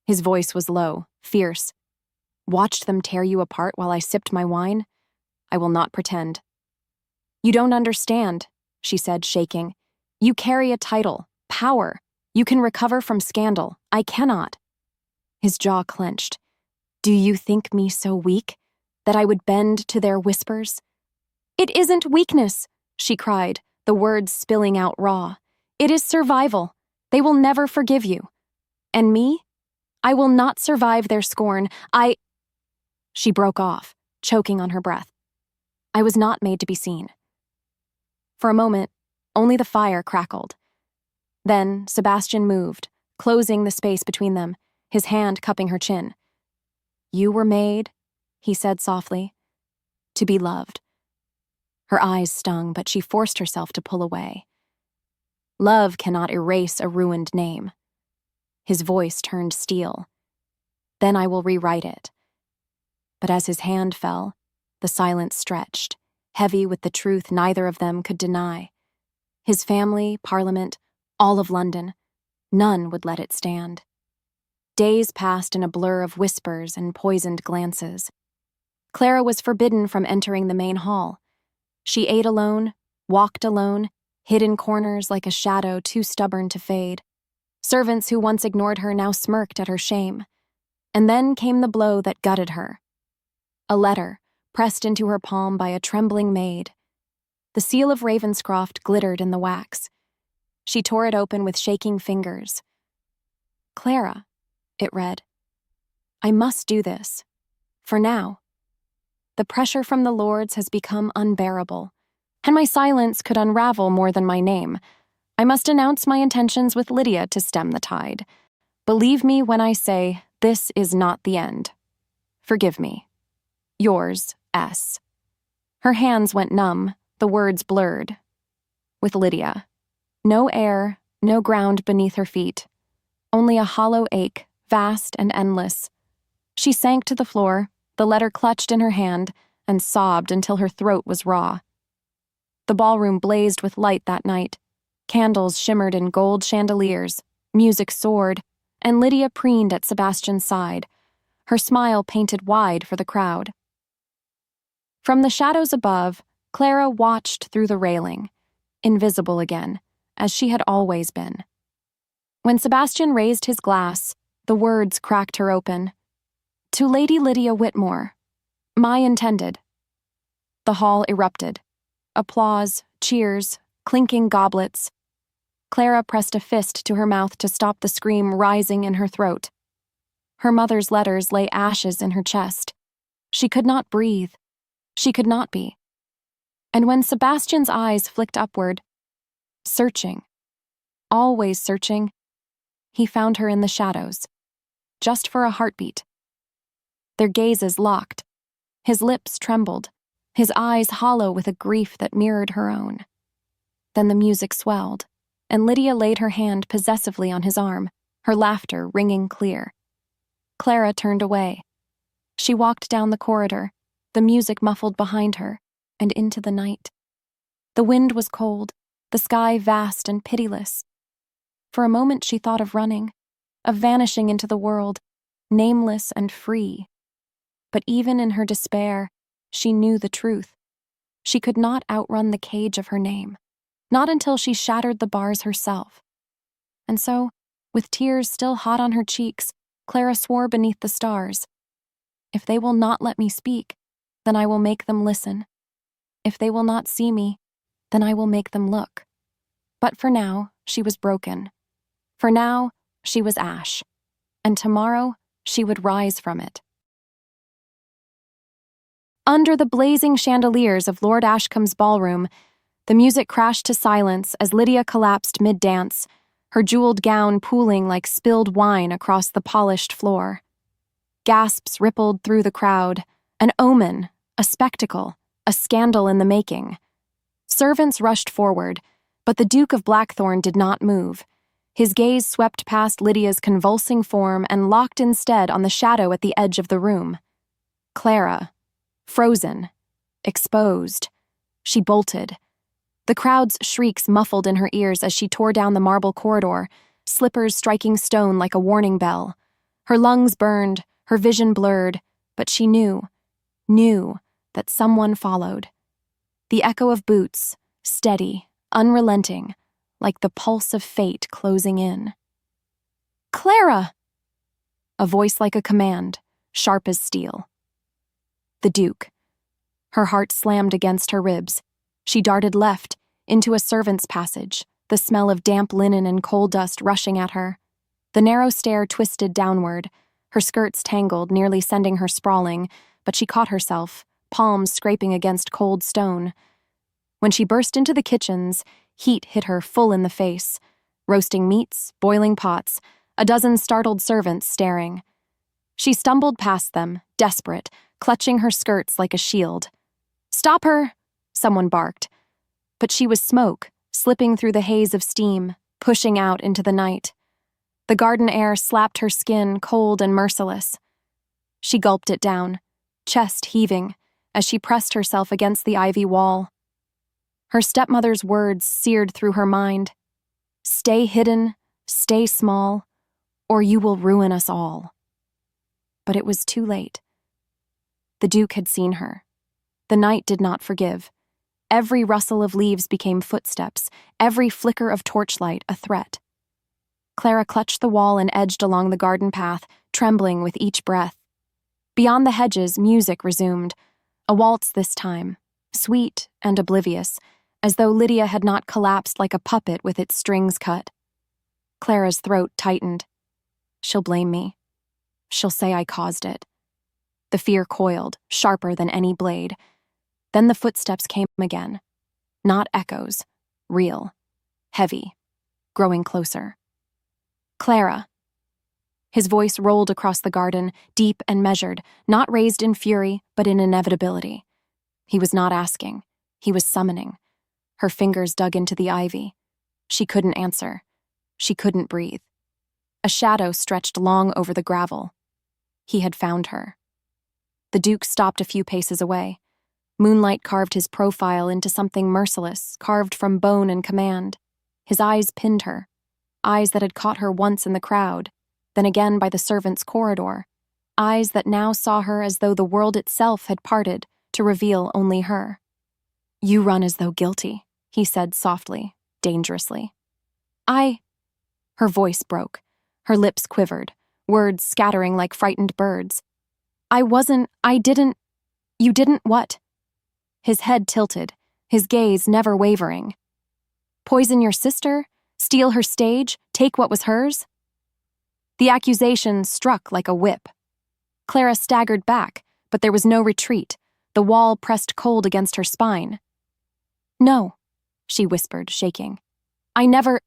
His voice was low, fierce. Watched them tear you apart while I sipped my wine? I will not pretend. You don't understand, she said, shaking. You carry a title, power. You can recover from scandal. I cannot. His jaw clenched. Do you think me so weak that I would bend to their whispers? "It isn't weakness," she cried, the words spilling out raw. "It is survival. They will never forgive you. And me? I will not survive their scorn. She broke off, choking on her breath. I was not made to be seen. For a moment, only the fire crackled. Then Sebastian moved, closing the space between them, his hand cupping her chin. "You were made," he said softly, "to be loved." Her eyes stung, but she forced herself to pull away. Love cannot erase a ruined name. His voice turned steel. "Then I will rewrite it." But as his hand fell, the silence stretched, heavy with the truth neither of them could deny. His family, Parliament, all of London, none would let it stand. Days passed in a blur of whispers and poisoned glances. Clara was forbidden from entering the main hall. She ate alone, walked alone, hid in corners like a shadow too stubborn to fade. Servants who once ignored her now smirked at her shame. And then came the blow that gutted her. A letter, pressed into her palm by a trembling maid. The seal of Ravenscroft glittered in the wax. She tore it open with shaking fingers. "Clara," it read, "I must do this. For now. The pressure from the lords has become unbearable, and my silence could unravel more than my name. I must announce my intentions with Lydia to stem the tide. Believe me when I say this is not the end. Forgive me. Yours, S." Her hands went numb, the words blurred. With Lydia. No air, no ground beneath her feet. Only a hollow ache, vast and endless. She sank to the floor, the letter clutched in her hand, and sobbed until her throat was raw. The ballroom blazed with light that night. Candles shimmered in gold chandeliers, music soared, and Lydia preened at Sebastian's side, her smile painted wide for the crowd. From the shadows above, Clara watched through the railing, invisible again, as she had always been. When Sebastian raised his glass, the words cracked her open. "To Lady Lydia Whitmore, my intended." The hall erupted. Applause, cheers, clinking goblets. Clara pressed a fist to her mouth to stop the scream rising in her throat. Her mother's letters lay ashes in her chest. She could not breathe. She could not be. And when Sebastian's eyes flicked upward, searching, always searching, he found her in the shadows, just for a heartbeat. Their gazes locked. His lips trembled, his eyes hollow with a grief that mirrored her own. Then the music swelled, and Lydia laid her hand possessively on his arm, her laughter ringing clear. Clara turned away. She walked down the corridor, the music muffled behind her, and into the night. The wind was cold, the sky vast and pitiless. For a moment she thought of running, of vanishing into the world, nameless and free. But even in her despair, she knew the truth. She could not outrun the cage of her name, not until she shattered the bars herself. And so, with tears still hot on her cheeks, Clara swore beneath the stars, "If they will not let me speak, then I will make them listen. If they will not see me, then I will make them look." But for now, she was broken. For now, she was ash. And tomorrow, she would rise from it. Under the blazing chandeliers of Lord Ashcombe's ballroom, the music crashed to silence as Lydia collapsed mid-dance, her jeweled gown pooling like spilled wine across the polished floor. Gasps rippled through the crowd, an omen, a spectacle, a scandal in the making. Servants rushed forward, but the Duke of Blackthorn did not move. His gaze swept past Lydia's convulsing form and locked instead on the shadow at the edge of the room. Clara, frozen, exposed. She bolted. The crowd's shrieks muffled in her ears as she tore down the marble corridor, slippers striking stone like a warning bell. Her lungs burned, her vision blurred, but she knew that someone followed. The echo of boots, steady, unrelenting, like the pulse of fate closing in. "Clara!" A voice like a command, sharp as steel. The Duke. Her heart slammed against her ribs. She darted left, into a servant's passage, the smell of damp linen and coal dust rushing at her. The narrow stair twisted downward, her skirts tangled, nearly sending her sprawling, but she caught herself, palms scraping against cold stone. When she burst into the kitchens, heat hit her full in the face. Roasting meats, boiling pots, a dozen startled servants staring. She stumbled past them, desperate, clutching her skirts like a shield. "Stop her!" someone barked. But she was smoke, slipping through the haze of steam, pushing out into the night. The garden air slapped her skin, cold and merciless. She gulped it down, chest heaving, as she pressed herself against the ivy wall. Her stepmother's words seared through her mind. "Stay hidden, stay small, or you will ruin us all." But it was too late. The Duke had seen her. The night did not forgive. Every rustle of leaves became footsteps, every flicker of torchlight a threat. Clara clutched the wall and edged along the garden path, trembling with each breath. Beyond the hedges, music resumed, a waltz this time, sweet and oblivious, as though Lydia had not collapsed like a puppet with its strings cut. Clara's throat tightened. She'll blame me. She'll say I caused it. The fear coiled, sharper than any blade. Then the footsteps came again. Not echoes, real, heavy, growing closer. "Clara." His voice rolled across the garden, deep and measured, not raised in fury, but in inevitability. He was not asking. He was summoning. Her fingers dug into the ivy. She couldn't answer. She couldn't breathe. A shadow stretched long over the gravel. He had found her. The Duke stopped a few paces away. Moonlight carved his profile into something merciless, carved from bone and command. His eyes pinned her, eyes that had caught her once in the crowd, then again by the servants' corridor, eyes that now saw her as though the world itself had parted to reveal only her. "You run as though guilty," he said softly, dangerously. Her voice broke. Her lips quivered, words scattering like frightened birds. You didn't what?" His head tilted, his gaze never wavering. "Poison your sister? Steal her stage? Take what was hers?" The accusation struck like a whip. Clara staggered back, but there was no retreat. The wall pressed cold against her spine. "No," she whispered, shaking. "I never—"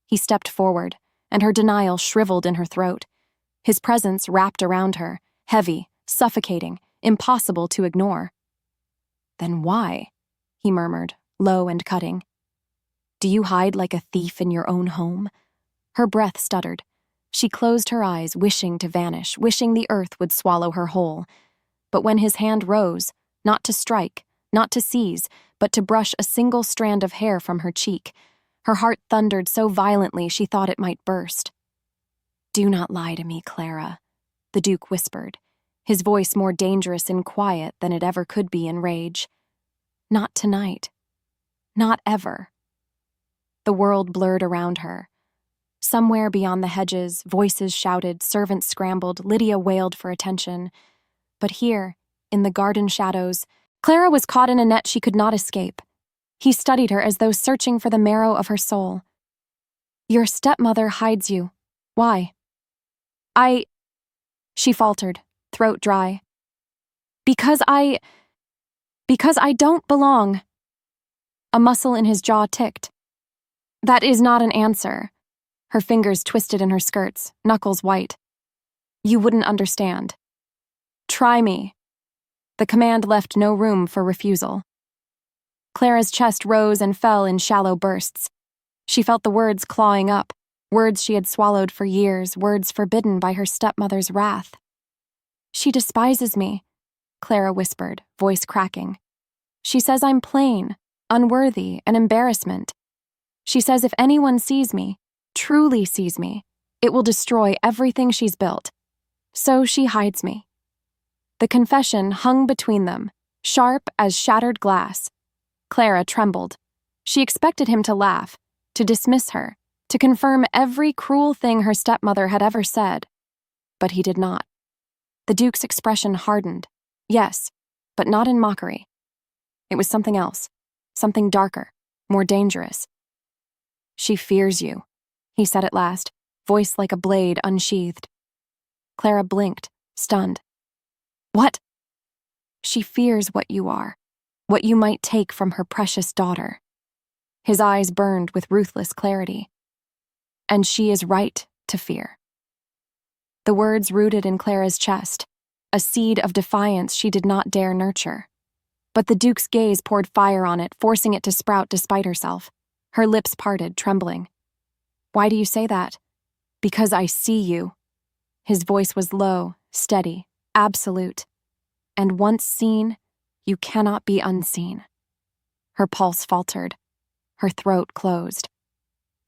He stepped forward, and her denial shriveled in her throat. His presence wrapped around her, heavy, suffocating, impossible to ignore. "Then why?" he murmured, low and cutting. "Do you hide like a thief in your own home?" Her breath stuttered. She closed her eyes, wishing to vanish, wishing the earth would swallow her whole. But when his hand rose, not to strike, not to seize, but to brush a single strand of hair from her cheek, her heart thundered so violently she thought it might burst. "Do not lie to me, Clara," the Duke whispered, his voice more dangerous in quiet than it ever could be in rage. "Not tonight. Not ever." The world blurred around her. Somewhere beyond the hedges, voices shouted, servants scrambled, Lydia wailed for attention. But here, in the garden shadows, Clara was caught in a net she could not escape. He studied her as though searching for the marrow of her soul. "Your stepmother hides you. Why?" She faltered, throat dry. Because I don't belong." A muscle in his jaw ticked. "That is not an answer." Her fingers twisted in her skirts, knuckles white. "You wouldn't understand. Try me." The command left no room for refusal. Clara's chest rose and fell in shallow bursts. She felt the words clawing up, words she had swallowed for years, words forbidden by her stepmother's wrath. "She despises me," Clara whispered, voice cracking. "She says I'm plain, unworthy, an embarrassment. She says if anyone sees me, truly sees me, it will destroy everything she's built. So she hides me." The confession hung between them, sharp as shattered glass. Clara trembled. She expected him to laugh, to dismiss her, to confirm every cruel thing her stepmother had ever said. But he did not. The Duke's expression hardened. Yes, but not in mockery. It was something else, something darker, more dangerous. "She fears you," he said at last, voice like a blade unsheathed. Clara blinked, stunned. "What?" "She fears what you are, what you might take from her precious daughter." His eyes burned with ruthless clarity. "And she is right to fear." The words rooted in Clara's chest, a seed of defiance she did not dare nurture. But the Duke's gaze poured fire on it, forcing it to sprout despite herself. Her lips parted, trembling. "Why do you say that?" "Because I see you." His voice was low, steady, absolute. "And once seen, you cannot be unseen." Her pulse faltered. Her throat closed.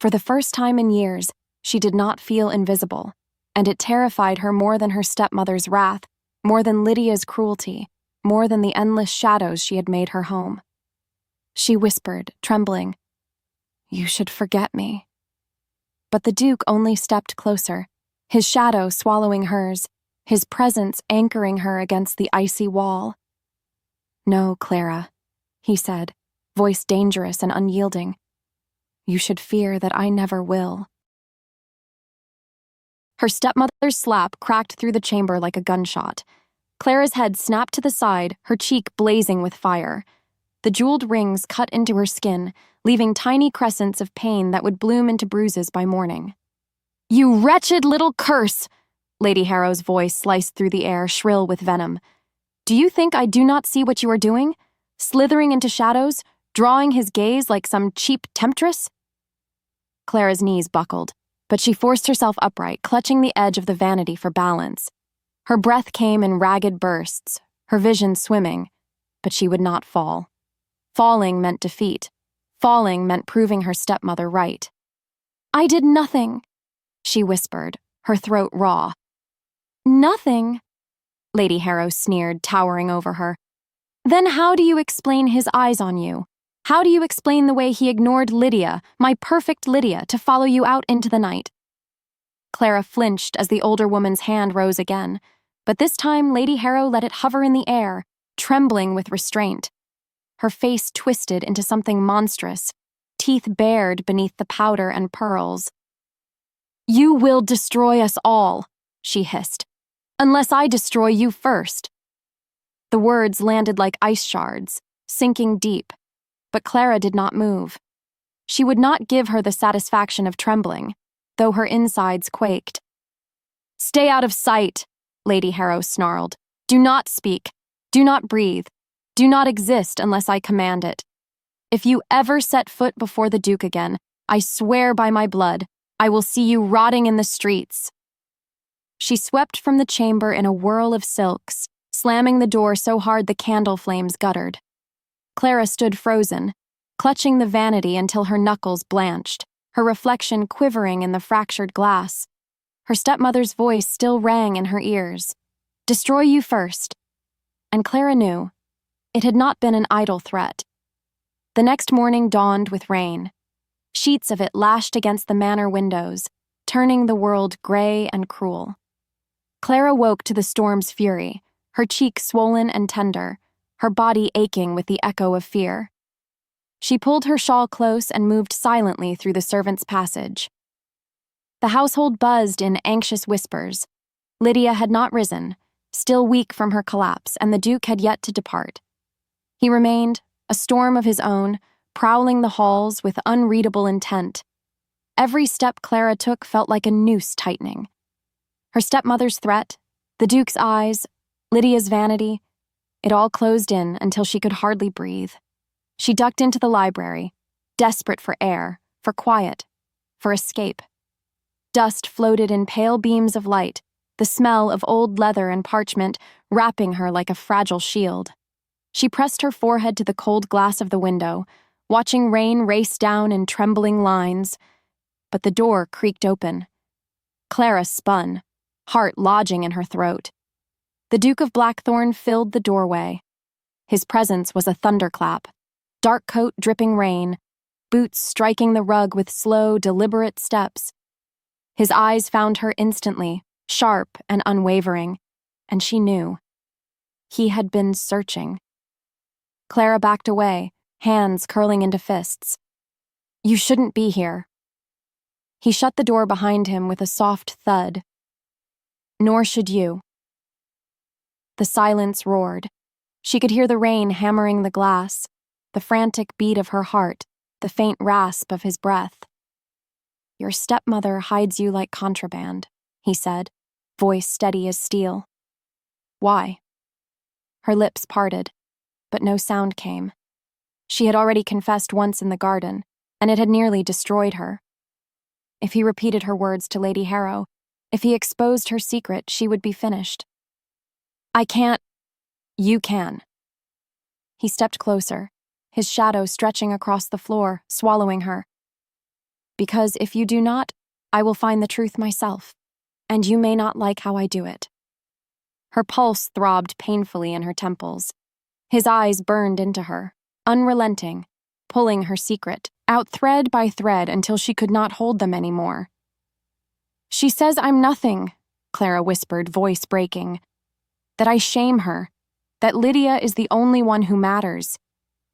For the first time in years, she did not feel invisible, and it terrified her more than her stepmother's wrath, more than Lydia's cruelty, more than the endless shadows she had made her home. She whispered, trembling, "You should forget me." But the Duke only stepped closer, his shadow swallowing hers, his presence anchoring her against the icy wall. "No, Clara," he said, voice dangerous and unyielding. "You should fear that I never will." Her stepmother's slap cracked through the chamber like a gunshot. Clara's head snapped to the side, her cheek blazing with fire. The jeweled rings cut into her skin, leaving tiny crescents of pain that would bloom into bruises by morning. "You wretched little curse!" Lady Harrow's voice sliced through the air, shrill with venom. "Do you think I do not see what you are doing? Slithering into shadows, drawing his gaze like some cheap temptress?" Clara's knees buckled, but she forced herself upright, clutching the edge of the vanity for balance. Her breath came in ragged bursts, her vision swimming, but she would not fall. Falling meant defeat. Falling meant proving her stepmother right. "I did nothing," she whispered, her throat raw. "Nothing?" Lady Harrow sneered, towering over her. "Then how do you explain his eyes on you? How do you explain the way he ignored Lydia, my perfect Lydia, to follow you out into the night?" Clara flinched as the older woman's hand rose again, but this time Lady Harrow let it hover in the air, trembling with restraint. Her face twisted into something monstrous, teeth bared beneath the powder and pearls. "You will destroy us all," she hissed, "unless I destroy you first." The words landed like ice shards, sinking deep, but Clara did not move. She would not give her the satisfaction of trembling, though her insides quaked. "Stay out of sight," Lady Harrow snarled. "Do not speak. Do not breathe. Do not exist unless I command it. If you ever set foot before the Duke again, I swear by my blood, I will see you rotting in the streets." She swept from the chamber in a whirl of silks, slamming the door so hard the candle flames guttered. Clara stood frozen, clutching the vanity until her knuckles blanched, her reflection quivering in the fractured glass. Her stepmother's voice still rang in her ears. "Destroy you first." And Clara knew. It had not been an idle threat. The next morning dawned with rain. Sheets of it lashed against the manor windows, turning the world gray and cruel. Clara woke to the storm's fury, her cheeks swollen and tender, her body aching with the echo of fear. She pulled her shawl close and moved silently through the servants' passage. The household buzzed in anxious whispers. Lydia had not risen, still weak from her collapse, and the Duke had yet to depart. He remained, a storm of his own, prowling the halls with unreadable intent. Every step Clara took felt like a noose tightening. Her stepmother's threat, the Duke's eyes, Lydia's vanity, it all closed in until she could hardly breathe. She ducked into the library, desperate for air, for quiet, for escape. Dust floated in pale beams of light, the smell of old leather and parchment wrapping her like a fragile shield. She pressed her forehead to the cold glass of the window, watching rain race down in trembling lines. But the door creaked open. Clara spun, heart lodging in her throat. The Duke of Blackthorn filled the doorway. His presence was a thunderclap, dark coat dripping rain, boots striking the rug with slow, deliberate steps. His eyes found her instantly, sharp and unwavering, and she knew. He had been searching. Clara backed away, hands curling into fists. You shouldn't be here. He shut the door behind him with a soft thud. Nor should you. The silence roared. She could hear the rain hammering the glass, the frantic beat of her heart, the faint rasp of his breath. Your stepmother hides you like contraband, he said, voice steady as steel. Why? Her lips parted, but no sound came. She had already confessed once in the garden, and it had nearly destroyed her. If he repeated her words to Lady Harrow, if he exposed her secret, she would be finished. I can't. You can. He stepped closer, his shadow stretching across the floor, swallowing her. Because if you do not, I will find the truth myself, and you may not like how I do it. Her pulse throbbed painfully in her temples. His eyes burned into her, unrelenting, pulling her secret, out thread by thread until she could not hold them anymore. She says I'm nothing, Clara whispered, voice breaking. That I shame her, that Lydia is the only one who matters.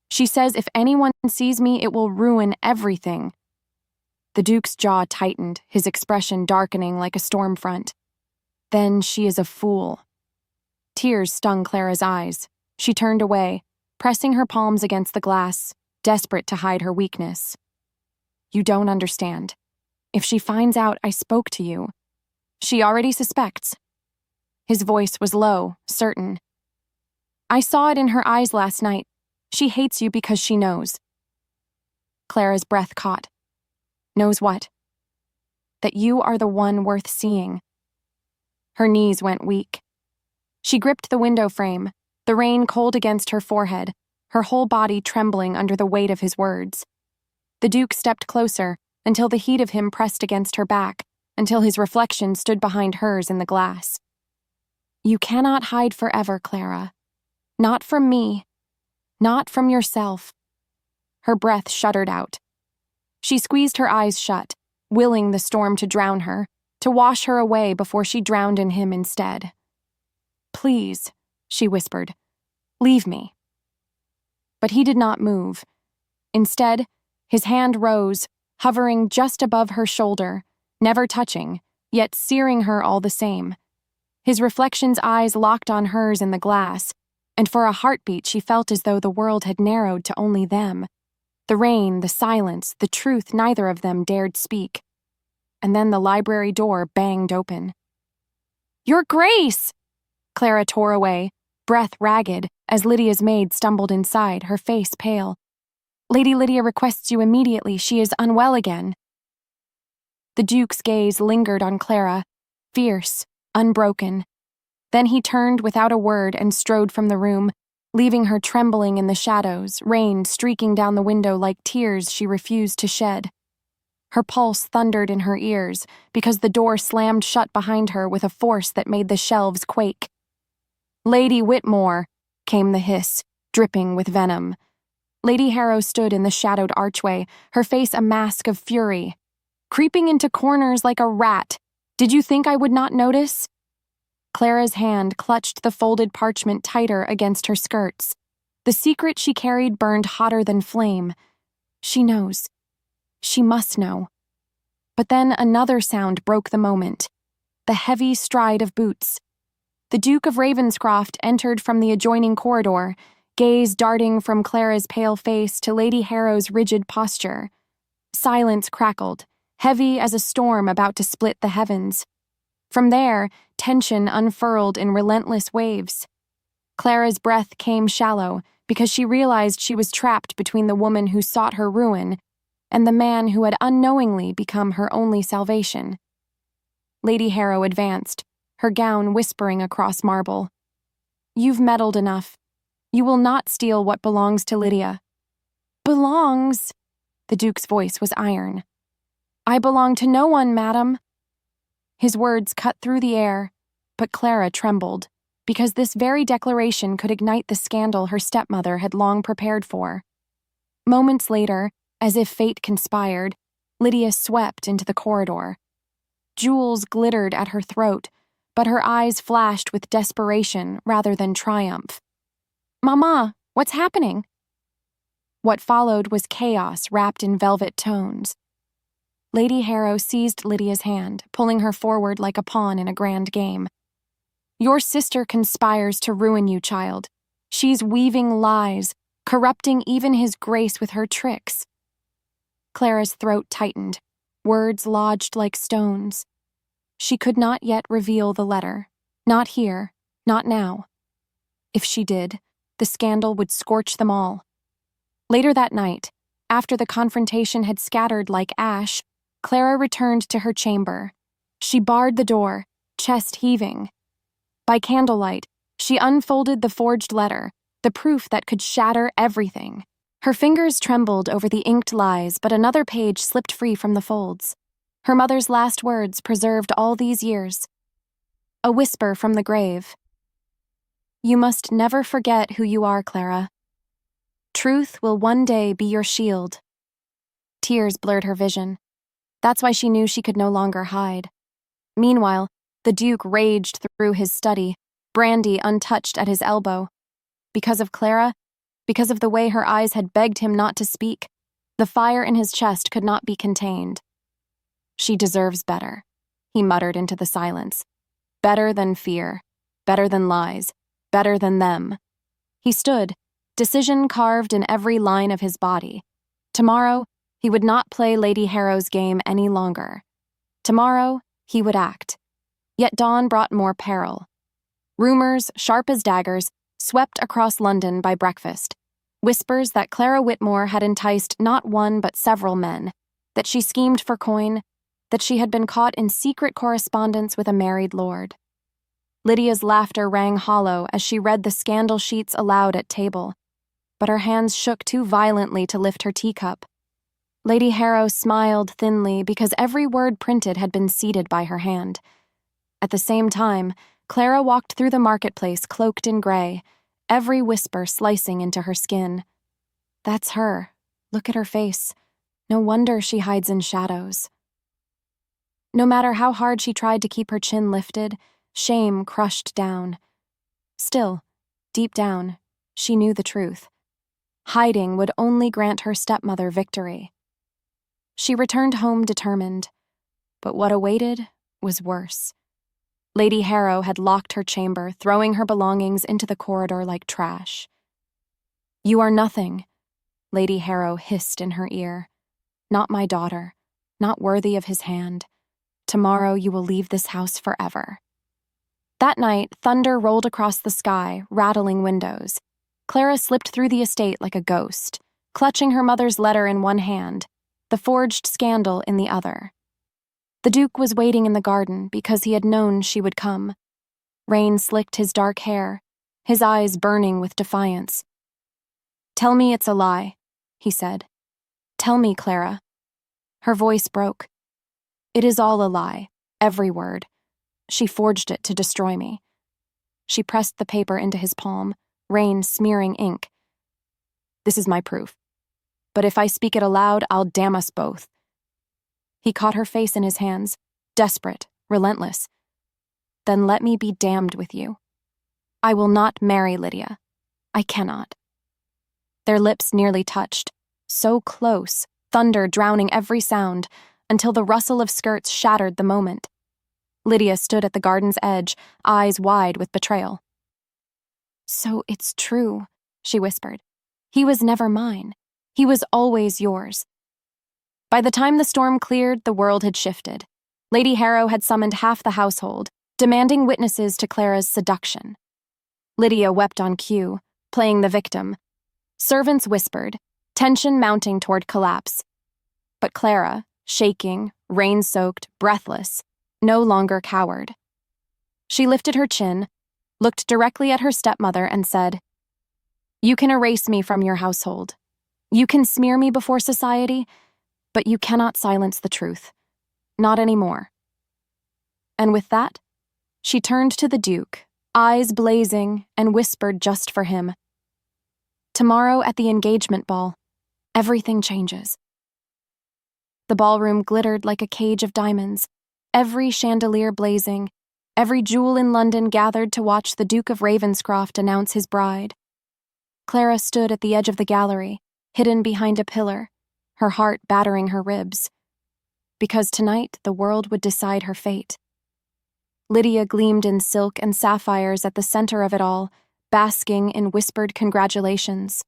She says if anyone sees me, it will ruin everything. The Duke's jaw tightened, his expression darkening like a storm front. Then she is a fool. Tears stung Clara's eyes. She turned away, pressing her palms against the glass, desperate to hide her weakness. You don't understand. If she finds out I spoke to you, she already suspects. His voice was low, certain. I saw it in her eyes last night. She hates you because she knows. Clara's breath caught. Knows what? That you are the one worth seeing. Her knees went weak. She gripped the window frame, the rain cold against her forehead, her whole body trembling under the weight of his words. The Duke stepped closer until the heat of him pressed against her back, until his reflection stood behind hers in the glass. You cannot hide forever, Clara. Not from me. Not from yourself. Her breath shuddered out. She squeezed her eyes shut, willing the storm to drown her, to wash her away before she drowned in him instead. Please, she whispered, leave me. But he did not move. Instead, his hand rose, hovering just above her shoulder, never touching, yet searing her all the same. His reflection's eyes locked on hers in the glass, and for a heartbeat she felt as though the world had narrowed to only them. The rain, the silence, the truth neither of them dared speak. And then the library door banged open. Your Grace! Clara tore away, breath ragged, as Lydia's maid stumbled inside, her face pale. Lady Lydia requests you immediately. She is unwell again. The Duke's gaze lingered on Clara, fierce, unbroken. Then he turned without a word and strode from the room, leaving her trembling in the shadows, rain streaking down the window like tears she refused to shed. Her pulse thundered in her ears because the door slammed shut behind her with a force that made the shelves quake. Lady Whitmore, came the hiss, dripping with venom. Lady Harrow stood in the shadowed archway, her face a mask of fury. Creeping into corners like a rat. Did you think I would not notice? Clara's hand clutched the folded parchment tighter against her skirts. The secret she carried burned hotter than flame. She knows. She must know. But then another sound broke the moment. The heavy stride of boots. The Duke of Ravenshire entered from the adjoining corridor, gaze darting from Clara's pale face to Lady Harrow's rigid posture. Silence crackled, heavy as a storm about to split the heavens. From there, tension unfurled in relentless waves. Clara's breath came shallow because she realized she was trapped between the woman who sought her ruin and the man who had unknowingly become her only salvation. Lady Harrow advanced, her gown whispering across marble. You've meddled enough. You will not steal what belongs to Lydia. Belongs? The Duke's voice was iron. I belong to no one, madam. His words cut through the air, but Clara trembled, because this very declaration could ignite the scandal her stepmother had long prepared for. Moments later, as if fate conspired, Lydia swept into the corridor. Jewels glittered at her throat, but her eyes flashed with desperation rather than triumph. "Mama, what's happening?" What followed was chaos wrapped in velvet tones. Lady Harrow seized Lydia's hand, pulling her forward like a pawn in a grand game. "Your sister conspires to ruin you, child. She's weaving lies, corrupting even his grace with her tricks." Clara's throat tightened, words lodged like stones. She could not yet reveal the letter. Not here, not now. If she did, the scandal would scorch them all. Later that night, after the confrontation had scattered like ash, Clara returned to her chamber. She barred the door, chest heaving. By candlelight, she unfolded the forged letter, the proof that could shatter everything. Her fingers trembled over the inked lies, but another page slipped free from the folds. Her mother's last words preserved all these years. A whisper from the grave. "You must never forget who you are, Clara. Truth will one day be your shield." Tears blurred her vision. That's why she knew she could no longer hide. Meanwhile, the Duke raged through his study, brandy untouched at his elbow. Because of Clara, because of the way her eyes had begged him not to speak, the fire in his chest could not be contained. "She deserves better," he muttered into the silence. "Better than fear, better than lies, better than them." He stood, decision carved in every line of his body. Tomorrow, he would not play Lady Harrow's game any longer. Tomorrow, he would act. Yet dawn brought more peril. Rumors, sharp as daggers, swept across London by breakfast. Whispers that Clara Whitmore had enticed not one but several men, that she schemed for coin, that she had been caught in secret correspondence with a married lord. Lydia's laughter rang hollow as she read the scandal sheets aloud at table, but her hands shook too violently to lift her teacup. Lady Harrow smiled thinly because every word printed had been seeded by her hand. At the same time, Clara walked through the marketplace cloaked in gray, every whisper slicing into her skin. That's her. Look at her face. No wonder she hides in shadows. No matter how hard she tried to keep her chin lifted, shame crushed down. Still, deep down, she knew the truth. Hiding would only grant her stepmother victory. She returned home determined, but what awaited was worse. Lady Harrow had locked her chamber, throwing her belongings into the corridor like trash. "You are nothing," Lady Harrow hissed in her ear. "Not my daughter, not worthy of his hand. Tomorrow you will leave this house forever." That night, thunder rolled across the sky, rattling windows. Clara slipped through the estate like a ghost, clutching her mother's letter in one hand, the forged scandal in the other. The Duke was waiting in the garden because he had known she would come. Rain slicked his dark hair, his eyes burning with defiance. "Tell me it's a lie," he said. "Tell me, Clara." Her voice broke. "It is all a lie, every word. She forged it to destroy me." She pressed the paper into his palm, rain smearing ink. "This is my proof. But if I speak it aloud, I'll damn us both." He caught her face in his hands, desperate, relentless. "Then let me be damned with you. I will not marry Lydia. I cannot." Their lips nearly touched, so close, thunder drowning every sound, until the rustle of skirts shattered the moment. Lydia stood at the garden's edge, eyes wide with betrayal. "So it's true," she whispered. "He was never mine. He was always yours." By the time the storm cleared, the world had shifted. Lady Harrow had summoned half the household, demanding witnesses to Clara's seduction. Lydia wept on cue, playing the victim. Servants whispered, tension mounting toward collapse. But Clara, shaking, rain-soaked, breathless, no longer cowered. She lifted her chin, looked directly at her stepmother, and said, "You can erase me from your household. You can smear me before society, but you cannot silence the truth. Not anymore." And with that, she turned to the Duke, eyes blazing, and whispered just for him, "Tomorrow at the engagement ball, everything changes." The ballroom glittered like a cage of diamonds, every chandelier blazing, Every jewel in London gathered to watch the Duke of Ravenshire announce his bride. Clara stood at the edge of the gallery, hidden behind a pillar, her heart battering her ribs. Because tonight the world would decide her fate. Lydia gleamed in silk and sapphires at the center of it all, basking in whispered congratulations.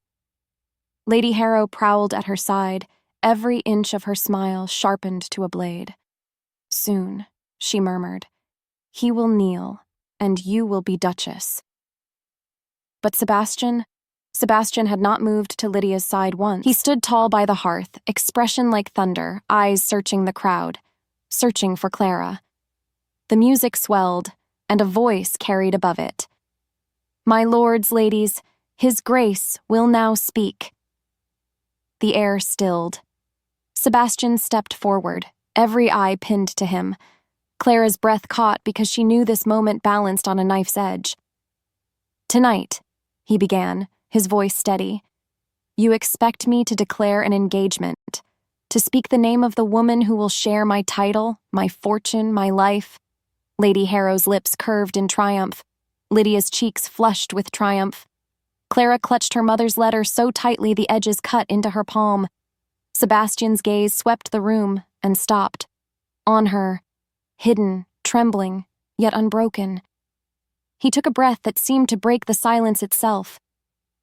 Lady Harrow prowled at her side, every inch of her smile sharpened to a blade. "Soon," she murmured, "he will kneel, and you will be Duchess." But Sebastian had not moved to Lydia's side once. He stood tall by the hearth, expression like thunder, eyes searching the crowd, searching for Clara. The music swelled, and a voice carried above it. "My lords, ladies, His Grace will now speak." The air stilled. Sebastian stepped forward, every eye pinned to him. Clara's breath caught because she knew this moment balanced on a knife's edge. "Tonight," he began, his voice steady, "you expect me to declare an engagement, to speak the name of the woman who will share my title, my fortune, my life." Lady Harrow's lips curved in triumph. Lydia's cheeks flushed with triumph. Clara clutched her mother's letter so tightly the edges cut into her palm. Sebastian's gaze swept the room and stopped. On her, hidden, trembling, yet unbroken. He took a breath that seemed to break the silence itself.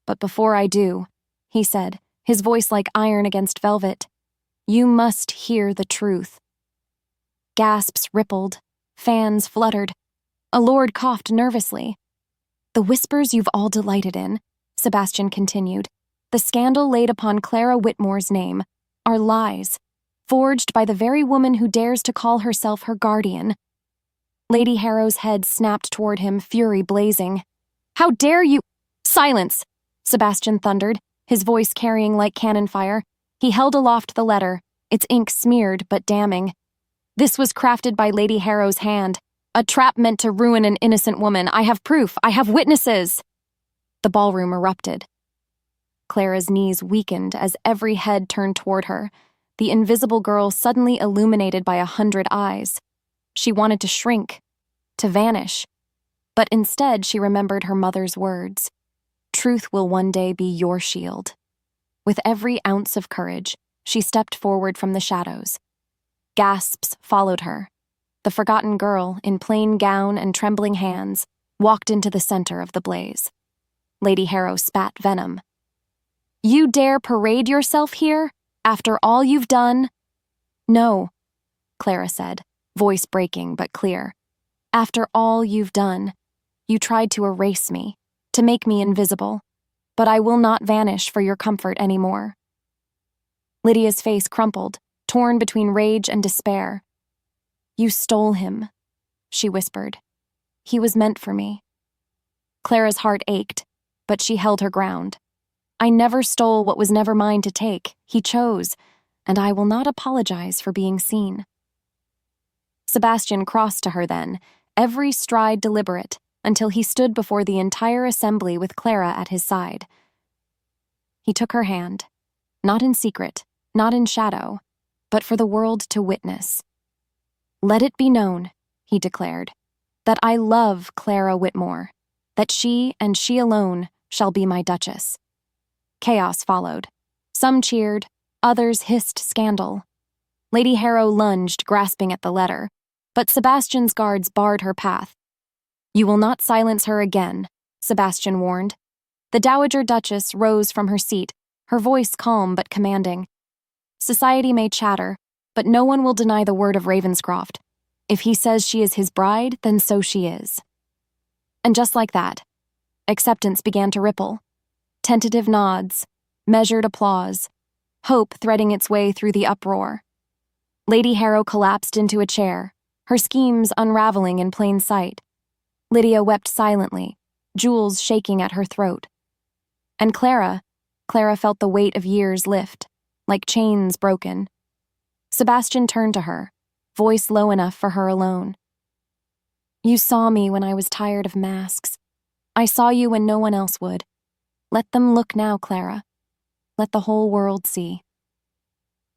"But before I do," he said, his voice like iron against velvet, "you must hear the truth." Gasps rippled. Fans fluttered. A lord coughed nervously. "The whispers you've all delighted in," Sebastian continued, "the scandal laid upon Clara Whitmore's name, are lies, forged by the very woman who dares to call herself her guardian." Lady Harrow's head snapped toward him, fury blazing. "How dare you—" "Silence!" Sebastian thundered, his voice carrying like cannon fire. He held aloft the letter, its ink smeared but damning. "This was crafted by Lady Harrow's hand. A trap meant to ruin an innocent woman. I have proof. I have witnesses." The ballroom erupted. Clara's knees weakened as every head turned toward her, the invisible girl suddenly illuminated by 100 eyes. She wanted to shrink, to vanish. But instead she remembered her mother's words. "Truth will one day be your shield." With every ounce of courage, she stepped forward from the shadows. Gasps followed her. The forgotten girl, in plain gown and trembling hands, walked into the center of the blaze. Lady Harrow spat venom. "You dare parade yourself here, after all you've done?" "No," Clara said, voice breaking but clear. "After all you've done, you tried to erase me, to make me invisible, but I will not vanish for your comfort anymore." Lydia's face crumpled, torn between rage and despair. "You stole him," she whispered. "He was meant for me." Clara's heart ached, but she held her ground. "I never stole what was never mine to take. He chose, and I will not apologize for being seen." Sebastian crossed to her then, every stride deliberate, until he stood before the entire assembly with Clara at his side. He took her hand, not in secret, not in shadow, but for the world to witness. "Let it be known," he declared, "that I love Clara Whitmore, that she and she alone shall be my Duchess." Chaos followed. Some cheered, others hissed scandal. Lady Harrow lunged, grasping at the letter, but Sebastian's guards barred her path. "You will not silence her again," Sebastian warned. The Dowager Duchess rose from her seat, her voice calm but commanding. "Society may chatter, but no one will deny the word of Ravenscroft. If he says she is his bride, then so she is." And just like that, acceptance began to ripple. Tentative nods, measured applause, hope threading its way through the uproar. Lady Harrow collapsed into a chair, her schemes unraveling in plain sight. Lydia wept silently, jewels shaking at her throat. And Clara felt the weight of years lift, like chains broken. Sebastian turned to her, voice low enough for her alone. "You saw me when I was tired of masks. I saw you when no one else would. Let them look now, Clara. Let the whole world see."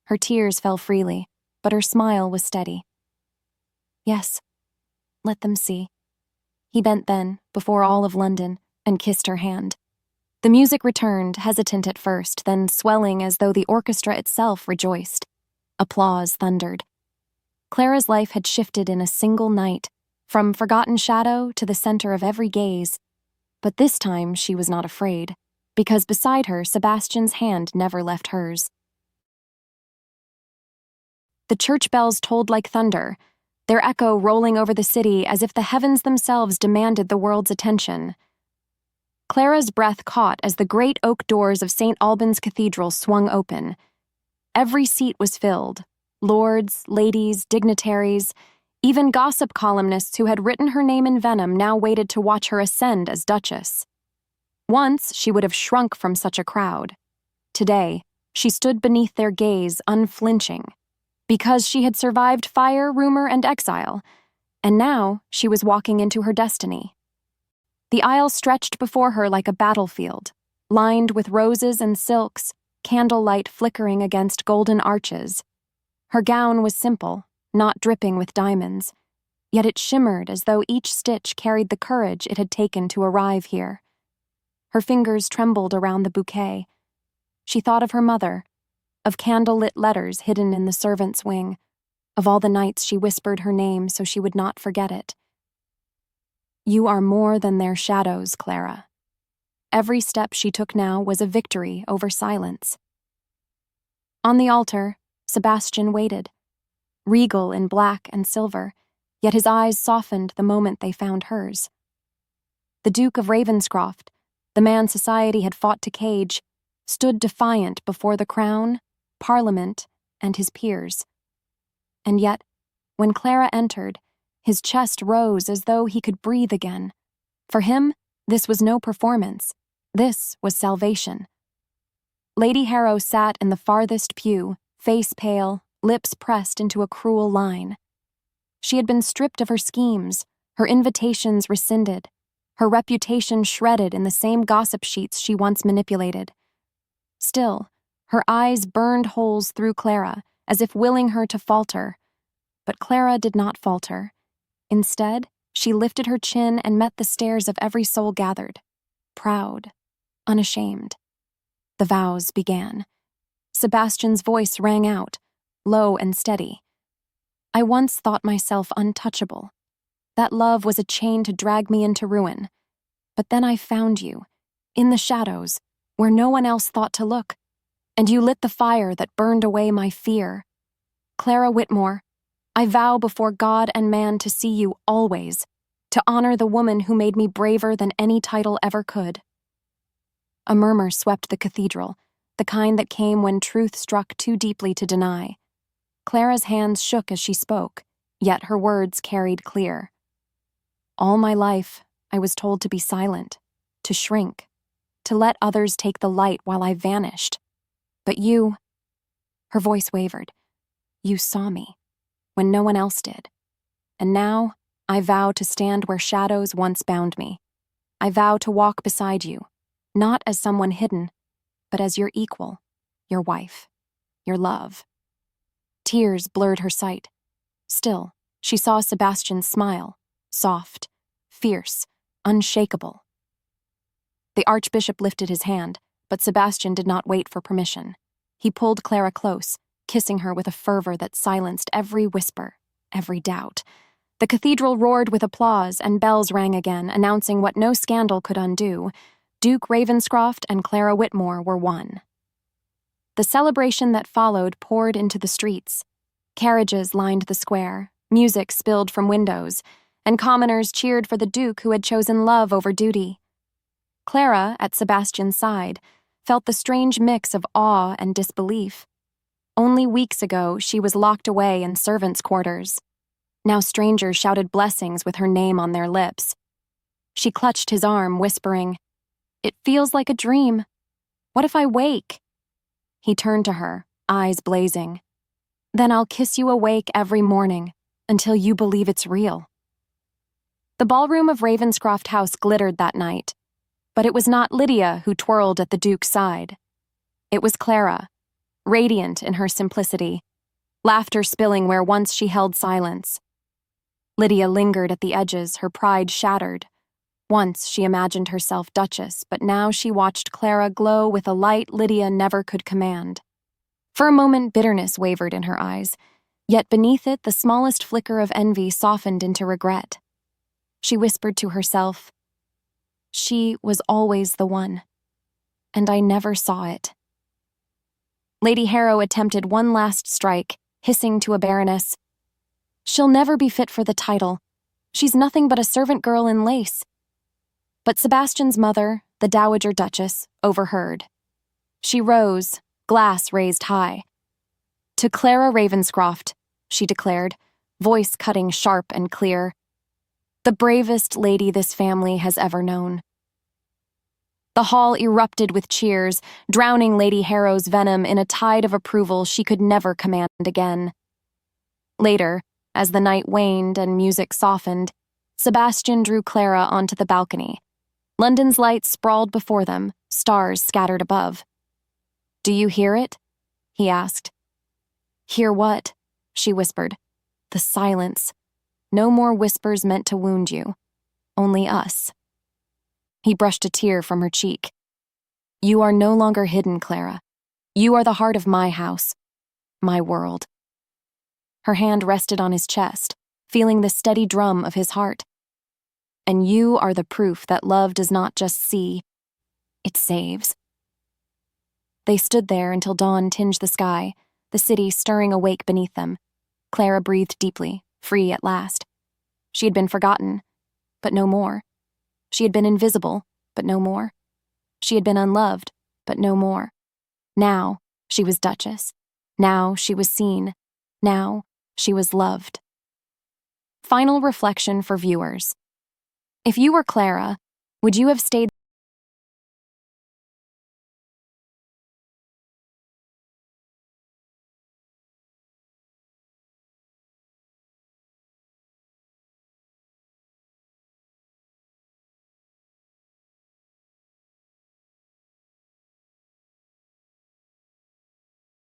Her tears fell freely, but her smile was steady. "Yes, let them see." He bent then, before all of London, and kissed her hand. The music returned, hesitant at first, then swelling as though the orchestra itself rejoiced. Applause thundered. Clara's life had shifted in a single night, from forgotten shadow to the center of every gaze. But this time she was not afraid, because beside her Sebastian's hand never left hers. The church bells tolled like thunder, their echo rolling over the city as if the heavens themselves demanded the world's attention. Clara's breath caught as the great oak doors of St. Albans Cathedral swung open. Every seat was filled. Lords, ladies, dignitaries, even gossip columnists who had written her name in venom now waited to watch her ascend as Duchess. Once she would have shrunk from such a crowd. Today, she stood beneath their gaze unflinching, because she had survived fire, rumor, and exile, and now she was walking into her destiny. The aisle stretched before her like a battlefield, lined with roses and silks, candlelight flickering against golden arches. Her gown was simple, not dripping with diamonds, yet it shimmered as though each stitch carried the courage it had taken to arrive here. Her fingers trembled around the bouquet. She thought of her mother, of candle-lit letters hidden in the servants' wing, of all the nights she whispered her name so she would not forget it. You are more than their shadows, Clara. Every step she took now was a victory over silence. On the altar, Sebastian waited, regal in black and silver, yet his eyes softened the moment they found hers. The Duke of Ravenshire, the man society had fought to cage, stood defiant before the crown, Parliament, and his peers. And yet, when Clara entered, his chest rose as though he could breathe again. For him, this was no performance. This was salvation. Lady Harrow sat in the farthest pew, face pale, lips pressed into a cruel line. She had been stripped of her schemes, her invitations rescinded, her reputation shredded in the same gossip sheets she once manipulated. Still, her eyes burned holes through Clara, as if willing her to falter. But Clara did not falter. Instead, she lifted her chin and met the stares of every soul gathered, proud, unashamed. The vows began. Sebastian's voice rang out, low and steady. I once thought myself untouchable. That love was a chain to drag me into ruin. But then I found you, in the shadows, where no one else thought to look, and you lit the fire that burned away my fear. Clara Whitmore, I vow before God and man to see you always, to honor the woman who made me braver than any title ever could. A murmur swept the cathedral, the kind that came when truth struck too deeply to deny. Clara's hands shook as she spoke, yet her words carried clear. All my life, I was told to be silent, to shrink, to let others take the light while I vanished. But you, her voice wavered, you saw me, when no one else did. And now, I vow to stand where shadows once bound me. I vow to walk beside you, not as someone hidden, but as your equal, your wife, your love. Tears blurred her sight. Still, she saw Sebastian smile, soft, fierce, unshakable. The Archbishop lifted his hand, but Sebastian did not wait for permission. He pulled Clara close, kissing her with a fervor that silenced every whisper, every doubt. The cathedral roared with applause, and bells rang again, announcing what no scandal could undo. Duke Ravenscroft and Clara Whitmore were one. The celebration that followed poured into the streets. Carriages lined the square, music spilled from windows, and commoners cheered for the Duke who had chosen love over duty. Clara, at Sebastian's side, felt the strange mix of awe and disbelief. Only weeks ago, she was locked away in servants' quarters. Now strangers shouted blessings with her name on their lips. She clutched his arm, whispering, "It feels like a dream. What if I wake?" He turned to her, eyes blazing. "Then I'll kiss you awake every morning, until you believe it's real." The ballroom of Ravenscroft House glittered that night, but it was not Lydia who twirled at the Duke's side. It was Clara, radiant in her simplicity, laughter spilling where once she held silence. Lydia lingered at the edges, her pride shattered. Once she imagined herself Duchess, but now she watched Clara glow with a light Lydia never could command. For a moment, bitterness wavered in her eyes, yet beneath it the smallest flicker of envy softened into regret. She whispered to herself, "She was always the one, and I never saw it." Lady Harrow attempted one last strike, hissing to a baroness, "She'll never be fit for the title. She's nothing but a servant girl in lace." But Sebastian's mother, the Dowager Duchess, overheard. She rose, glass raised high. "To Clara Ravenscroft," she declared, voice cutting sharp and clear, "the bravest lady this family has ever known." The hall erupted with cheers, drowning Lady Harrow's venom in a tide of approval she could never command again. Later, as the night waned and music softened, Sebastian drew Clara onto the balcony. London's lights sprawled before them, stars scattered above. "Do you hear it?" he asked. "Hear what?" she whispered. "The silence. No more whispers meant to wound you. Only us." He brushed a tear from her cheek. "You are no longer hidden, Clara. You are the heart of my house, my world." Her hand rested on his chest, feeling the steady drum of his heart. "And you are the proof that love does not just see, it saves." They stood there until dawn tinged the sky, the city stirring awake beneath them. Clara breathed deeply, free at last. She had been forgotten, but no more. She had been invisible, but no more. She had been unloved, but no more. Now she was Duchess. Now she was seen. Now she was loved. Final reflection for viewers. If you were Clara, would you have stayed